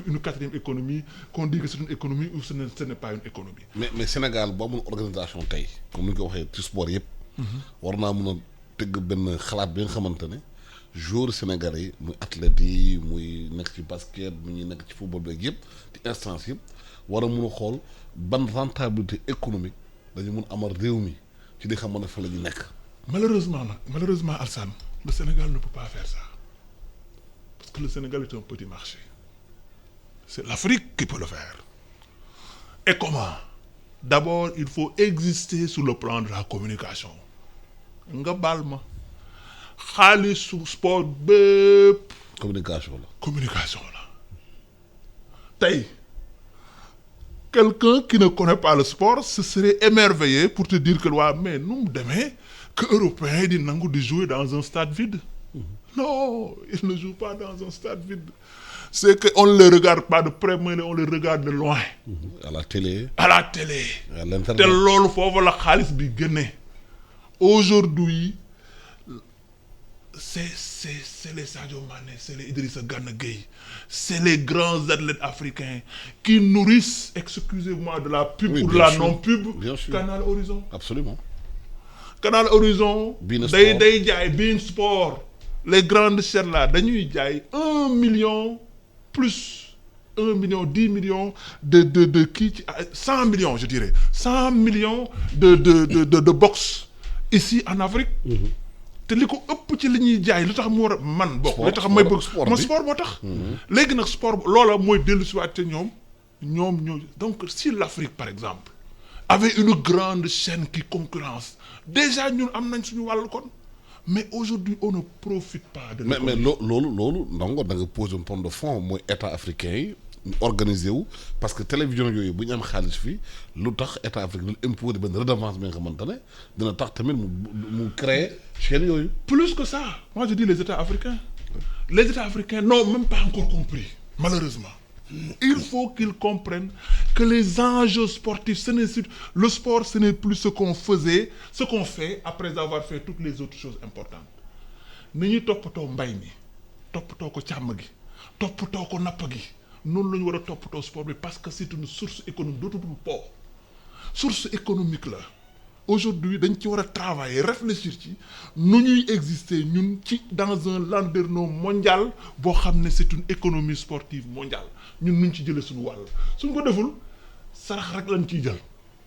une 4e économie qu'on dit que c'est une économie ou ce n'est pas une économie. Mais Sénégal, boo amoon organisation tey comme ni nga ko waxee ci sport yëpp. war naa mën a tëgg benn xalaat bi nga xamante ne joueurs sénégalais yi muy athlètes yi muy nekk ci basket mu ñuy nekk ci football beeg yëpp ci instance yëpp war a mën a xool ban rentabilité économique dañu mën amal réew mi ci li xam ne fa la ñu nekk. Malheureusement Alassane, le Sénégal ne peut pas faire ça parce que le Sénégal est un petit marché. C'est l'Afrique qui peut le faire. Et comment? D'abord il faut exister sur le plan de la communication. Nga baal ma xaalisu sport bépp communication la tey quelqu'un qui ne connaît pas le sport se serait émerveillé pour te dire que waaw mais nu mu demee que européens yi di nangu di jouer dans un stade vide. Non, ils ne jouent pas dans un stade vide. C'est que on ne les regarde pas de près mais on les regarde de loin. à la télé à l'internet te loolu foofu la xaalis bi génne. Aujourd'hui c'est les Sadio Mané, c'est les Idrissa Gana Gueye, c'est les grands athlètes africains qui nourrissent, excusez-moi de la pub ou de la non-pub, Canal Horizon. Absolument. Canal Horizon day jaay Bein Sport, les grandes chaînes là dañuy jaay 1 million plus 1 million 10 millions de kii ci 100 millions je dirais 100 millions de box ici en Afrique. te li ko ëpp ci li ñuy jaay lu tax mu war a man bokk li tax may bëgg man sport moo tax. léegi nag sport loola mooy dellu si waat te ñoom ñoo donc si l'Afrique par exemple avait une grande chaîne qui concurrence déjà ñun am nañ suñu wàllu kon mais aujourd'hui on ne profite pas de mais loolu ndongo da nga poser un point de fond mooy état africain yi ñu organiser wu parce que télévision yooyu bu ñu am xaalis fii lu tax état africain lu imposer benn redevance bi nga xamante ne dina tax tamit mu créer chaîne yooyu. Plus que ça moi je dis les états africains n'ont même pas encore compris malheureusement. Il faut qu'ils comprennent que les enjeux sportifs le sport ce n'est plus ce qu'on fait après avoir fait toutes les autres choses importantes. Ni ñuy toppatoo mbay mi toppatoo ko càmm gi toppatoo ko napp gi noonu la ñu war a toppatoo sport bi parce que c'est une source économique dootul source économique la. Aujourd'hui dañ ci war a travailler réfléchir ci nu ñuy exister ñun ci dans un landerneau mondial boo xam ne c'est une économie sportive mondiale ñun nuñ ci jëlee suñu wàll suñ ko deful sarax rek lañ ciy jël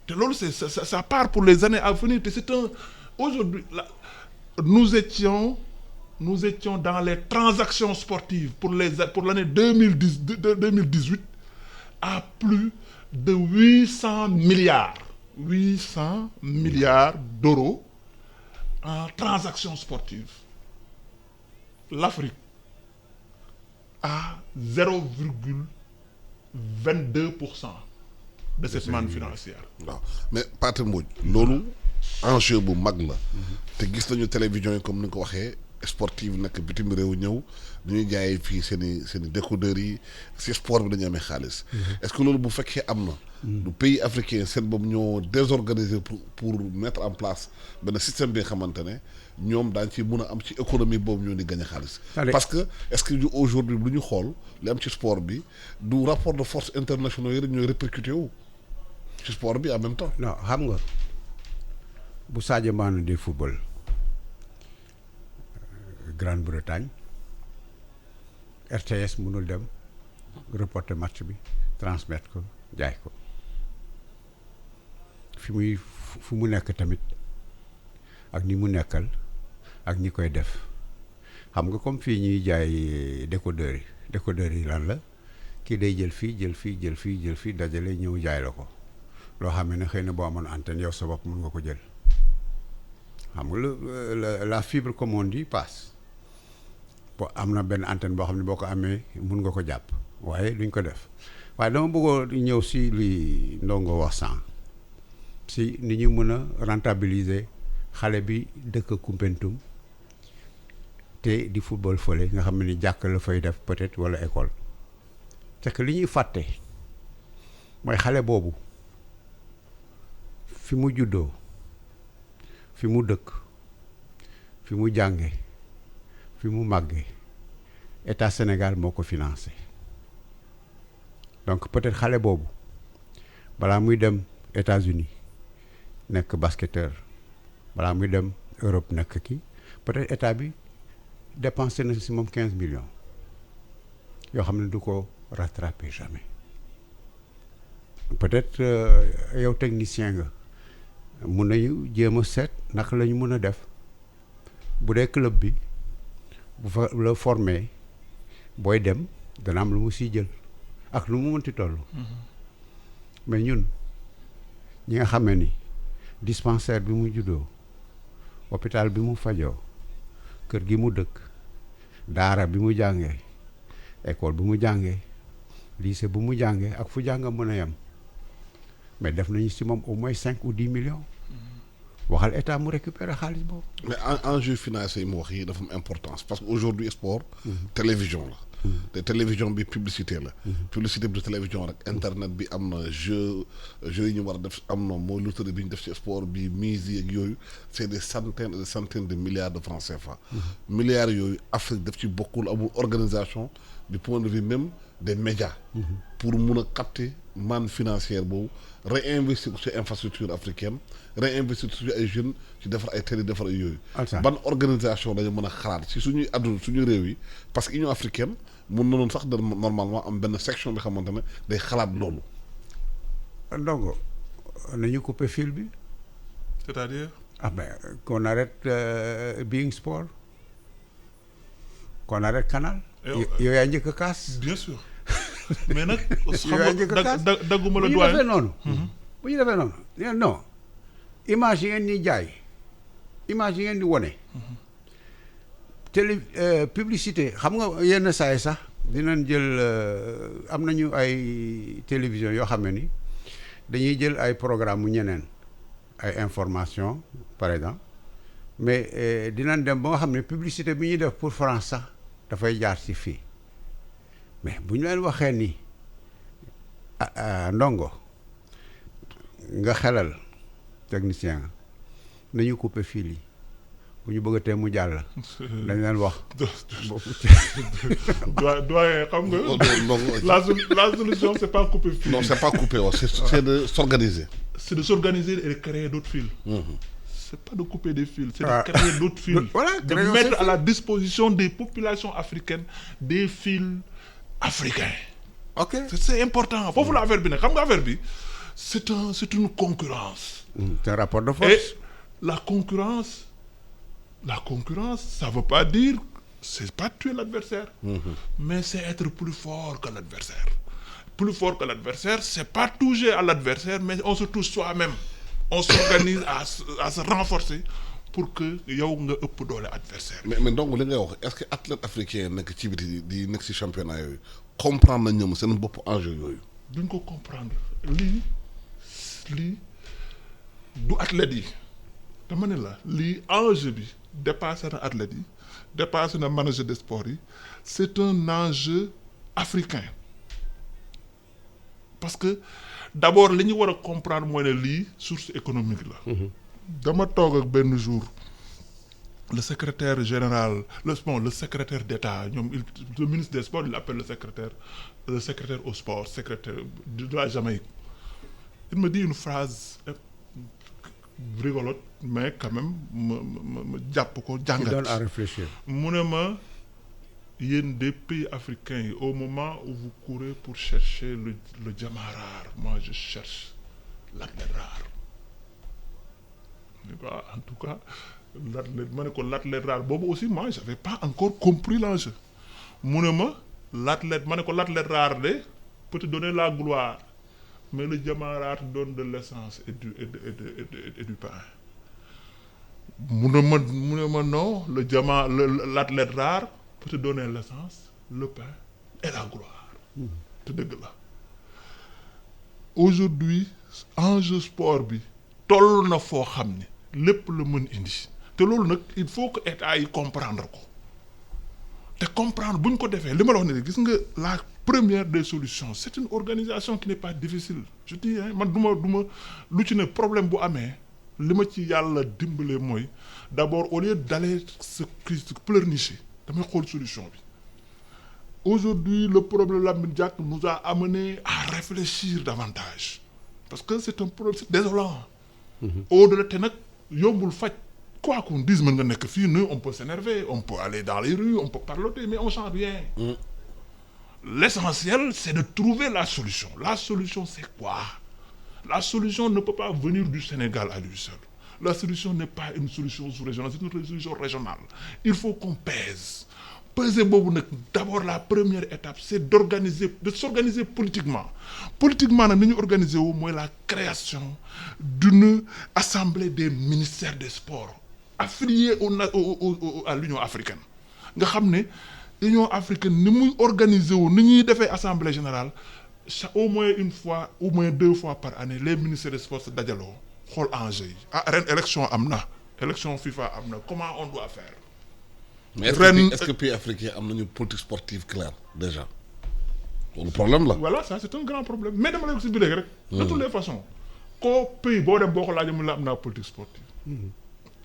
te loolu ça part pour les années à venir te c'est un aujourd'hui nous étions dans les transactions sportives pour l'année 2018 à plus de 800 milliards d'euros en transactions sportives. L'Afrique a 0,22% de cette manne financière. waaw mais Pathé Mbodj loolu enjeu bu mag la te gis nañu télévision yi comme ni nga ko waxee sportive nag bitim réew ñëw dañuy jaayee fii seen i décodeurs yi si sport bi dañu amee xaalis. Est-ce que loolu bu fekkee am na. du pays africain seen boobu ñoo désorganisé pour mettre en place benn système bi nga xamante ne ñoom daañ ci mën a am ci économie boobu ñoo di gagné xaalis. parce que est-ce que aujourd'hui lu ñu xool li am ci sport bi du rapport de force internationaux yi rek ñooy répercuté wu ci sport bi en même temps. non xam nga bu Sadio Mané di football Grande-Bretagne RTS mënul dem reporter match bi transmettre ko jaay ko fu mu nekk tamit ak ñi mu nekkal ak ñi koy def xam nga comme fii ñuy jaay décodeurs yi lan la kii day jël fii dajale ñëw jaay la ko loo xam ne xëy na boo amoon antenne yow sa bopp mën nga ko jël xam nga la fibre comme on dit passe bo am na benn antenne boo xam ne boo ko amee mun nga ko jàpp waaye duñ ko def waaye dama bëggoon ñëw si li Ndongo wax sànq si ni ñu mën a rentabiliser xale bi dëkk Koumpentoum te di football fële nga xam ne ni jàkk la fay def peut-être wala école c'est que li ñuy fàtte mooy xale boobu fi mu juddoo fi mu dëkk fi mu jànge fi mu màgge état Sénégal moo ko financé donc peut-être xale boobu balaa muy dem États-Unis nekk basketteur balaa muy dem Europe nekk kii peut-être état bi dépensé na si moom 15 millions yoo xam ne du ko rattraper jamais peut-être yow technicien nga mun nañu jéem a seet naka la ñu mën a def bu dee club bi bu fa la formé booy dem dana am lu mu siy jël ak lu mu mënti toll. mais ñun ñi nga xamee ni dispensaire bi mu juddoo hôpital bi mu fajoo kër gi mu dëkk daara bi mu jàngee école bi mu jàngee lycée bu mu jàngee ak fu jànga mën a yem mais def nañu si moom au moins 5 ou 10 millions waxal état mu récupérer xaalis boobu. mais enjeu financier yi mu wax yi dafa am importance parce que aujourd'hui sport télévision la te télévision bi publicité la publicité bi de télévision rek internet bi am na jeu yi ñu war a def am na mooy loterie bi ñu def ci sport bi mise yi ak yooyu c'est des centaines et des centaines de milliards de francs CFA milliards yooyu Afrique daf ci bokkul amul organisation du point de vue même des médias pour mun a capter manne financière boobu réinvestir ci infrastructure africaine réinvestir ci ay jeunes ci defar ay télé defar ay yooyu ban organisation dañu mën a xalaat ci suñuy àdduna suñu réew yi parce que Union africaine mun na noonu sax da normalement am benn section bi xamante ne day xalaat loolu Ndongo nañu couper fil bi c'est-à-dire ben qu'on arrête Being Sport qu'on arrête Canal yow yaa njëkk a kaas bien sûr mais nag yow yaa njëkk a kaas dagguma la bu ñu defee noonu bu ñu defee noonu non image yi ngeen di jaay image yi ngeen di wone publicité xam nga yenn saa yi sax dinañ jël am nañu ay télévision yoo xam ne ni dañuy jël ay programme mu ñeneen ay information par exemple mais dinañ dem ba nga xam ne publicité bi ñuy def pour France sax dafay jaar ci fii mais bu ñu leen waxee ni Ndongo nga xelal technicien nga nañu couper fil yi bu ñu bëgg tee mu jàll dañ leen wax doyen xam nga la solution c'est pas couper fil non c'est pas couper c'est de s'organiser c'est de s'organiser et de créer d'autres fils c'est pas de couper des fils c'est de créer d'autres fils voilà, de mettre à la disposition des populations africaines des fils africains ok c'est important foofu la affaire bi nag xam nga affaire bi c'est une concurrence c'est un rapport de force et la concurrence ça veut pas dire c'est pas tuer l'adversaire mais c'est être plus fort que l'adversaire c'est pas toucher à l'adversaire mais on se touche soi-même on s'organise à se renforcer pour que yow nga ëpp doole adversaire mais donc li ngay wax est-ce que athlète africain nekk ci biti di nekk ci championnat yooyu comprendre nañ ñoom seen bopp enjeu yooyu duñ ko comprendre lii du athlètes yi dama ne la lii enjeu bi dépassé na athlètes yi dépassé na manager des sports yi c'est un enjeu africain parce que d'abord li ñu war a comprendre mooy ne lii source économique la dama toog ak benn jour le secrétaire général le secrétaire d'État ñoom le ministre des sports il appelle le secrétaire au sport secrétaire de la Jamaïque il me dit une phrase rigolote mais quand même ma jàpp ko jàngat. qui donne à réfléchir. mu ne ma yéen des pays africains yi au moment où vous courez pour chercher le diamant rare moi je cherche l'athlète rare. En tout cas l'athlète ma ne ko l'athlète rare boobu aussi moi j'avais pas encore compris l'enjeu mu ne ma l'athlète ma ne ko l'athlète rare de peut te donner la gloire mais le diamant rare te donne de l'essence et du pain mu ne ma non le diamant l'athlète rare peut te donner l'essence le pain et la gloire te dëgg la aujourd'hui enjeu sport bi toll na foo xam ne lépp la mën indi te loolu nag il faut que état yi comprendre ko te comprendre bu ñu ko defee li ma la wax ne gis nga la première des solutions c'est une organisation qui n'est pas difficile je dis man du ma lu ci ne problème bu amee li ma ci yàlla dimbale mooy d'abord au lieu d'aller se pleurnicher damay xool solution bi aujourd'hui le problème Lamine Diack nous a amené à réfléchir davantage parce que c'est un problème c'est désolant au-delà te nag yombul faj quoi qu'on dise mën nga nekk fii nous on peut s'énerver on peut aller dans les rues on peut parloter mais on change rien l'essentiel c'est de trouver la solution c'est quoi la solution ne peut pas venir du Sénégal à lui seul la solution n'est pas une solution sous-régionale c'est une solution régionale il faut qu'on pèse boobu nag d'abord la première étape c'est de s'organiser politiquement nag ni ñu organiser wu mooy la création d'une assemblée des ministères des sports affiliés à l'Union africaine nga xam ne Union africaine ni muy organiser wu ni ñuy defee assemblée générale au moins une fois au moins 2 fois par année les ministères des sports se dajaloo xool enjeu yi ren élection am na élection FIFA am na comment on doit faire mais est-ce que pays africain am nañu politique sportive claire déjà loolu problème la. voilà ça c'est un grand problème mais dama lay wax si biir rek. de toutes les façons koo pays boo dem boo ko laajee mu la am naa politique sportive.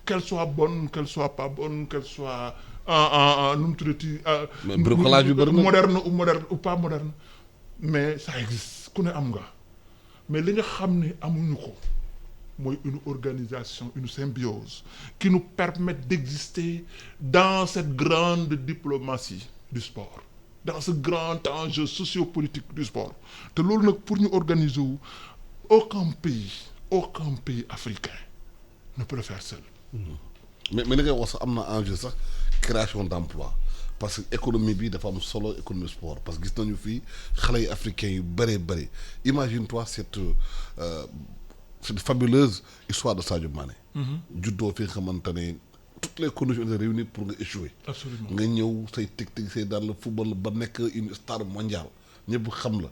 qu'elle soit bonne qu'elle soit pas bonne qu'elle soit nu mu tuddati. mais bricolage yu bëri na moderne ou pas moderne mais ça existe ku ne am nga mais li nga xam ne amuñu ko. mooy une organisation une symbiose qui nous permette d'exister dans cette grande diplomatie du sport dans ce grand enjeu sociopolitique du sport te loolu nag pour ñu organiser wu aucun pays africain ne peut le faire seul. mais li ngay wax sax am na enjeu sax création d'emploi parce que économie bi dafa am solo économie sport parce que gis nañu fii xale yi africains yu bëri imagine-toi cette fabuleuse histoire de Sadio Mané. juddoo fi nga xamante ne toutes les conditions étaient réunies pour nga échouer. absolument nga ñëw say technique say daan la football ba nekk une star mondiale ñëpp xam la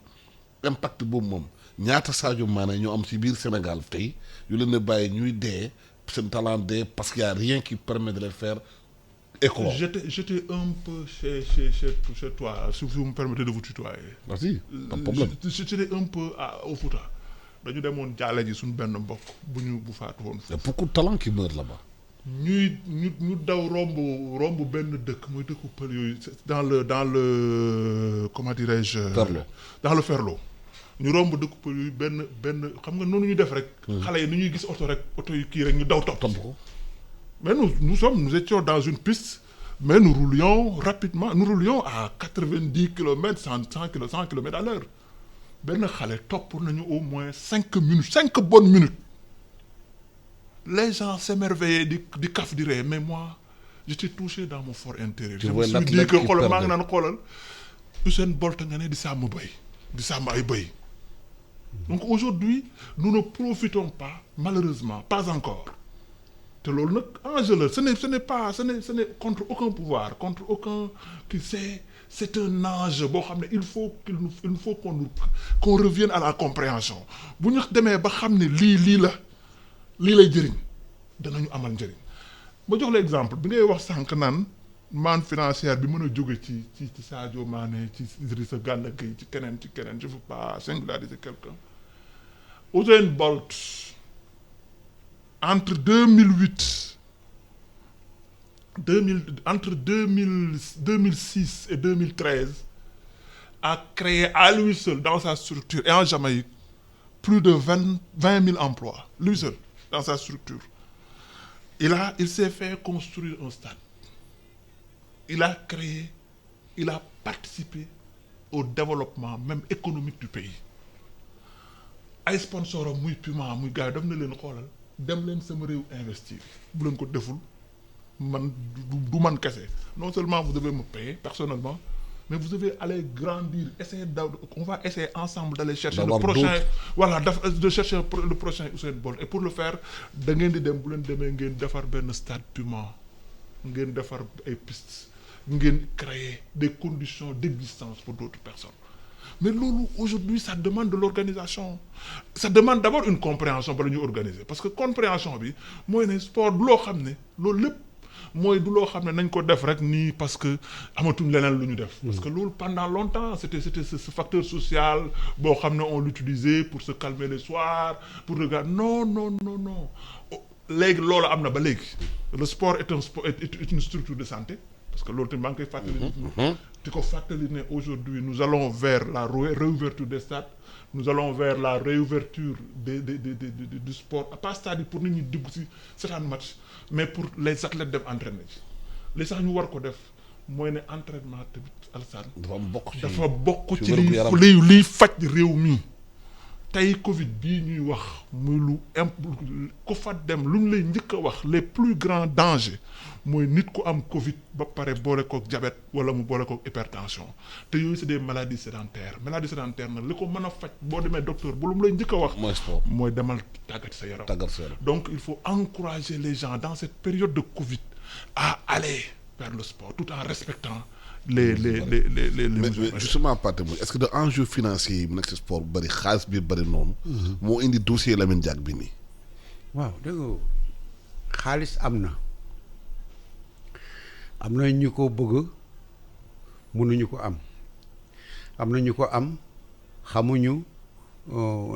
impact boobu moom ñaata Sadio Mané ñoo am ci biir Sénégal tey yu leen a bàyyi ñuy dee seen talent dee parce qu'il y a rien qui permet de les faire éclore. J'étais un peu chez toi si vous me permettez de vous tutoyer. Merci, pas de problème. J'étais un peu au Fouta. dañu demoon jaale ji suñu benn mbokk bu faatu woon. y a beaucoup de talent qui meurt là-bas. ñu daw romb benn dëkk mooy dëkku pël yooyu dans le comment dirais-je. Ferlo dans le Ferlo. ñu romb dëkku pël yooyu benn xam nga noonu ñu def rek. xale yi ni ñuy gis oto yu kii rek ñu daw topp ko. mais nous étions dans une piste mais nous roulions rapidement nous roulions à 90 kilomètres 100 kilomètres à l'heure. benn xale topp nañu au moins 5 bonnes minutes les gens s'émerveillaient di kaf di ree mais moi j'étais touché dans mon fort intérieur. je me suis dit que xoolal maa ngi naan xoolal Usain Bolt nga ne di sàmm ay bëy donc aujourd'hui nous ne profitons pas malheureusement pas encore te loolu nag enjeu la ce n'est contre aucun pouvoir contre aucun qui sait. C'est un enjeu boo xam ne il faut qu'on revienne à la compréhension bu ñu demee ba xam ne lii lay jëriñ danañu amal njëriñ ba jox la exemple bi ngay wax sànq naan manne financière bi mën a jóge ci Sadio Mané ci Idrissa Gana Gueye ci keneen je veux pas singulariser quelqu'un. Usain Bolt entre 2006 et 2013 a créé à lui seul dans sa structure et en Jamaïque plus de 20 000 emplois lui seul dans sa structure. Il s'est fait construire un stade. Il a participé au développement même économique du pays. ay sponsor am muy Puma muy gars yi daf na leen xoolal dem leen sama réew investir bu leen ko deful man du man kese non seulement vous devez me payer personnellement mais vous devez aller grandir essayer on va essayer ensemble d'aller chercher D'avoir le prochain d'autres. voilà de chercher le prochain Usain Bolt et pour le faire da ngeen di dem bu leen demee ngeen defar benn stade Puma ngeen defar ay pistes ngeen créer des conditions d'existence pour d'autres personnes mais loolu aujourd'hui ça demande de l'organisation ça demande d'abord une compréhension ba la ñuy organiser parce que compréhension bi mooy ne sport du loo xam ne loolu lépp mooy du loo xam ne nañ ko def rek nii parce que amatuñ leneen lu ñu def parce que loolu pendant longtemps c'était ce facteur social boo xam ne on l'utilisait pour se calmer le soir pour regarder non léegi loolu am na ba léegi le sport est une structure de santé parce que loolu tamit maa ngi koy fàttali nit ñi di ko fàttali ne aujourd'hui nous allons vers la réouverture des stades nous allons vers la réouverture du sport pas stade pour nit ñi dugg ci seetaan match mais pour les athlètes dem entraîner ci li sax ñu war ko def mooy ne entraînement tamit Alassane dafa bokk ci liy faj réew mi tey Covid bii ñuy wax muy lu ku fa dem lu ñu lay njëkk a wax les plus grands dangers mooy nit ku am Covid ba pare boole kook diabète wala mu boole kook hypertension te yooyu c'est des maladies sédentaires nag li ko mën a faj boo demee docteur bu lu mu lay njëkk a wax. mooy sport mooy demal tàggat sa yaram. Donc il faut encourager les gens dans cette période de Covid à aller vers le sport tout en respectant. les mais justement Pathé mooy est-ce que de enjeu financier yi mu nekk ci sport bu bëri xaalis bi bëri noonu. moo indi dossier Lamine Diack bi nii. waaw dégg nga xaalis am na ñu ko bëgg mënuñu ko am na ñu ko am xamuñu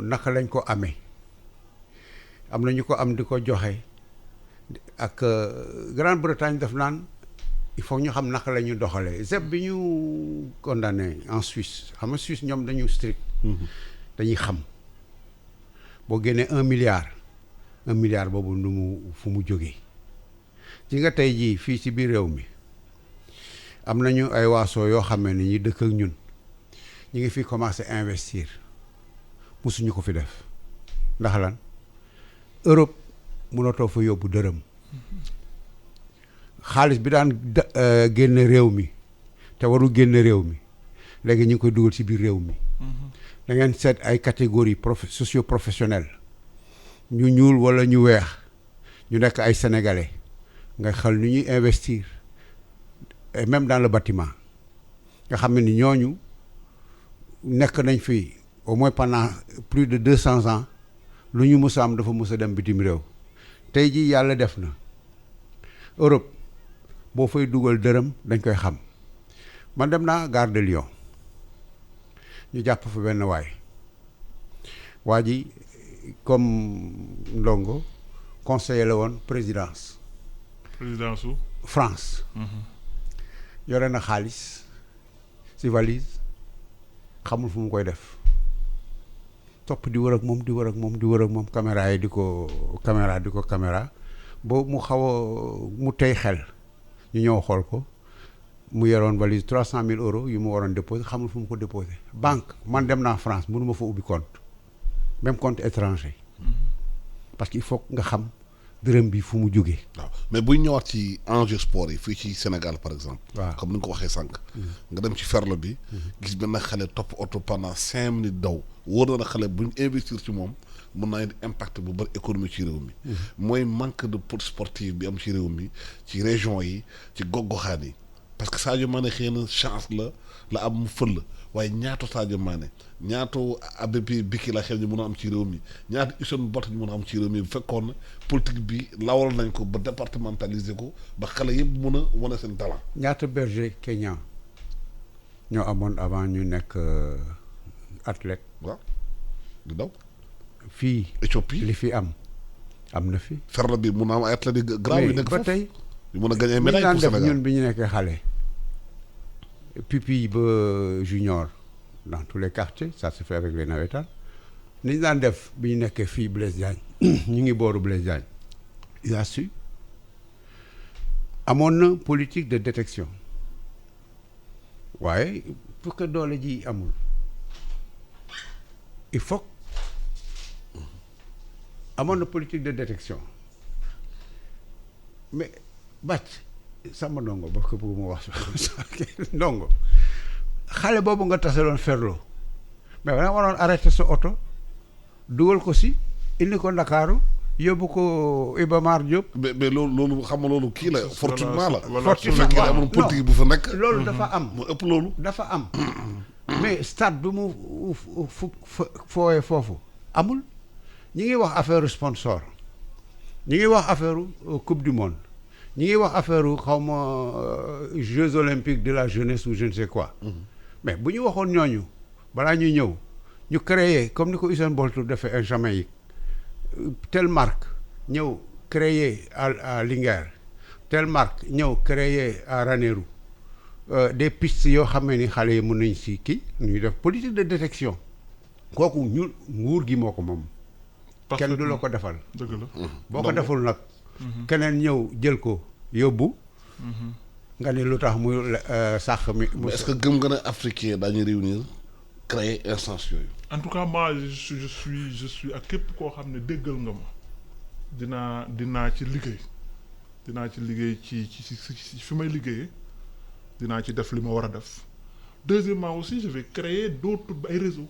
naka lañ ko amee am na ñu ko am di ko joxe ak Grande-Bretagne daf naan. il faut ñu xam naka la ñu doxalee ZEP bi ñu condamné en Suisse xam nga Suisse ñoom dañu strict dañuy xam boo génnee 1 milliard boobu fu mu jógee ci nga tey jii fii ci biir réew mi am nañu ay waaso yoo xam ne ñi dëkk ak ñun ñu ngi fi commencé investir musuñu ko fi def ndax lan Europe mënatoo fa yóbbu dërëm xaalis bi daan génn réew mi te warul génn réew mi léegi ñu ngi koy dugal ci biir réew mi da ngeen seet ay catégories socio-professionnelles ñu ñuul walla ñu weex ñu nekk ay sénégalais nga xal ni ñuy investir et même dans le bâtiment nga xam ne ni ñooñu nekk nañ fi au moins pendant plus de 200 ans lu ñu mës a am dafa mës a dem bitim réew tey jii yàlla def na Europe boo fay dugal dërëm dañ koy xam man dem naa Gare de Lyon ñu jàpp fa benn waa ji comme Ndongo conseiller la woon présidence su France yore na xaalis ci valise xamul fu mu koy def topp di wër ak moom caméra yi di ko caméra boobu mu xaw a mu tey xel ñu ñëw xool ko mu yoroon valise 300 000 euros yu mu waroon déposé xamul fu mu ko déposé banque man dem naa France mënuma fa ubbi compte même compte étranger parce que il faut nga xam dërëm bi fu mu jógee. waaw mais buy ñëwaat ci enjeu sport yi fii ci Sénégal par exemple. waaw comme ni nga ko waxee sànq. nga dem ci ferlo bi. gis benn xale topp oto pendant 5 minutes daw wóor na xale buñ investir ci moom mën naa indi impact bu bari économie ci réew mi. mooy manque de pôle sportif bi am ci réew mi ci région yi ci gox-goxaan yi parce que Sadio Mané xëy na chance la am mu fël waaye ñaata Sadio Mané ñaata ABP Biki la xel ñu mën a am ci réew mi ñaata Usain Bolt ñu mën a am ci réew mi bu fekkoon ne politique bi lawal nañ ko ba départementaliser ko ba xale yëpp mën a wane seen talent. ñaata berger Kenya ñoo amoon avant ñu nekk athlète. waaw di daw. fii Éthiopie li fi am na fi. ferlo bi mun a am ay athlètes yu grave yu nekk ba foofu tey. yu mën a gagné médaille pour Sénégal ñun bi ñu nekkee xale. pipi ba junior dans tous les quartiers ça se fait avec les navétanes ni ñu daan def bi ñu nekkee fii Blaise Diagne ñu ngi booru Blaise Diagne il a su amoon na politique de détection waaye pour que doole ji amul il faut amoon na politique de détection mais bàcc sama ndongo ba ko bëgg mu wax ndongo xale boobu nga tasaloon Ferlo mais da nga waroon arrêté sa oto dugal ko si indi ko Ndakaaru yóbbu ko Iba Mar Diop. mais loolu xam nga loolu kii la fortuitement la. fortuitement fekkee amoon politique bu fa nekk. loolu dafa am mu ëpp loolu. dafa am mais stade bi mu fooyee foofu amul ñi ngi wax affaire sponsor ñi ngi wax affaire coupe du monde ñi ngi wax affaire xaw ma Jeux olympiques de la jeunesse ou je ne sais quoi. mais bu ñu waxoon ñooñu balaa ñuy ñëw ñu créer comme ni ko Usain Bolt defee en Jamaïque telle marque ñëw créer à Linguère telle marque ñëw créer à Ranérou des pistes yoo xam ni xale yi mën nañ si kii ñuy def politique de détection kooku ñu nguur gi moo ko moom. kenn du la ko defal. dëgg la boo ko deful nag. keneen ñëw jël ko yóbbu. nga ne lu tax muy sàq mi. est-ce que gëm nga ne africain daañu réunir créer instance yooyu. en tout cas moi je suis ak képp koo xam ne déggal nga ma dinaa ci liggéey ci fi may liggéeyee dinaa ci def li ma war a def. deuxièmement aussi je vais créer d'autres ay réseaux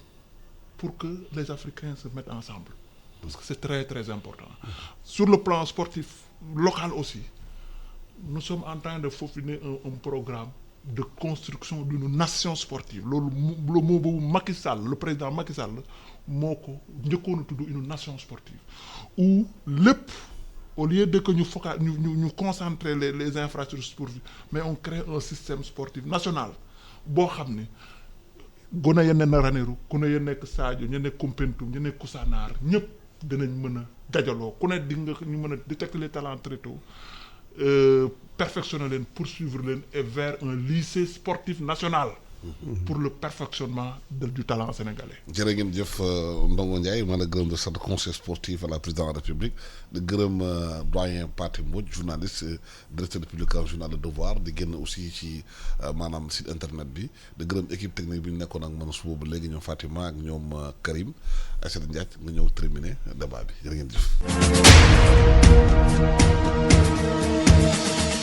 pour que les Africains se mettent ensemble parce que c'est très très important. Sur le plan sportif local aussi nous sommes en train de peaufiner un programme de construction d'une nation sportive loolu moo boobu Macky Sall le président Macky Sall moo ko njëkkoon a tudd une nation sportive où lépp au lieu de que ñu concentrer les infrastructures sportives mais on crée un système sportif national boo xam ne gone ya nekk Ranérou gone ya nekk Sadio ñu nekk Koumpentoum ñu nekk Koussanar ñëpp dinañ mën a dajaloo ku ne di nga ñu mën a détecter les talents très tôt perfectionner leen poursuivre leen et vers un lycée sportif national pour le perfectionnement du talent sénégalais. jërë ngeen jëf Ndongo Ndiaye maa la gërëm de sant conseil sportif à la présidence de la République di gërëm doyen Pathé Mbodj journaliste directeur de publication journal Le Devoir di génn aussi ci maanaam site internet bi di gërëm équipe technique bi ñu nekkoon ak man suba ba léegi ñoom Fatima ak ñoom Karim Aïssata Ndiaye nga ñëw terminer débat bi jërë ngeen jëf.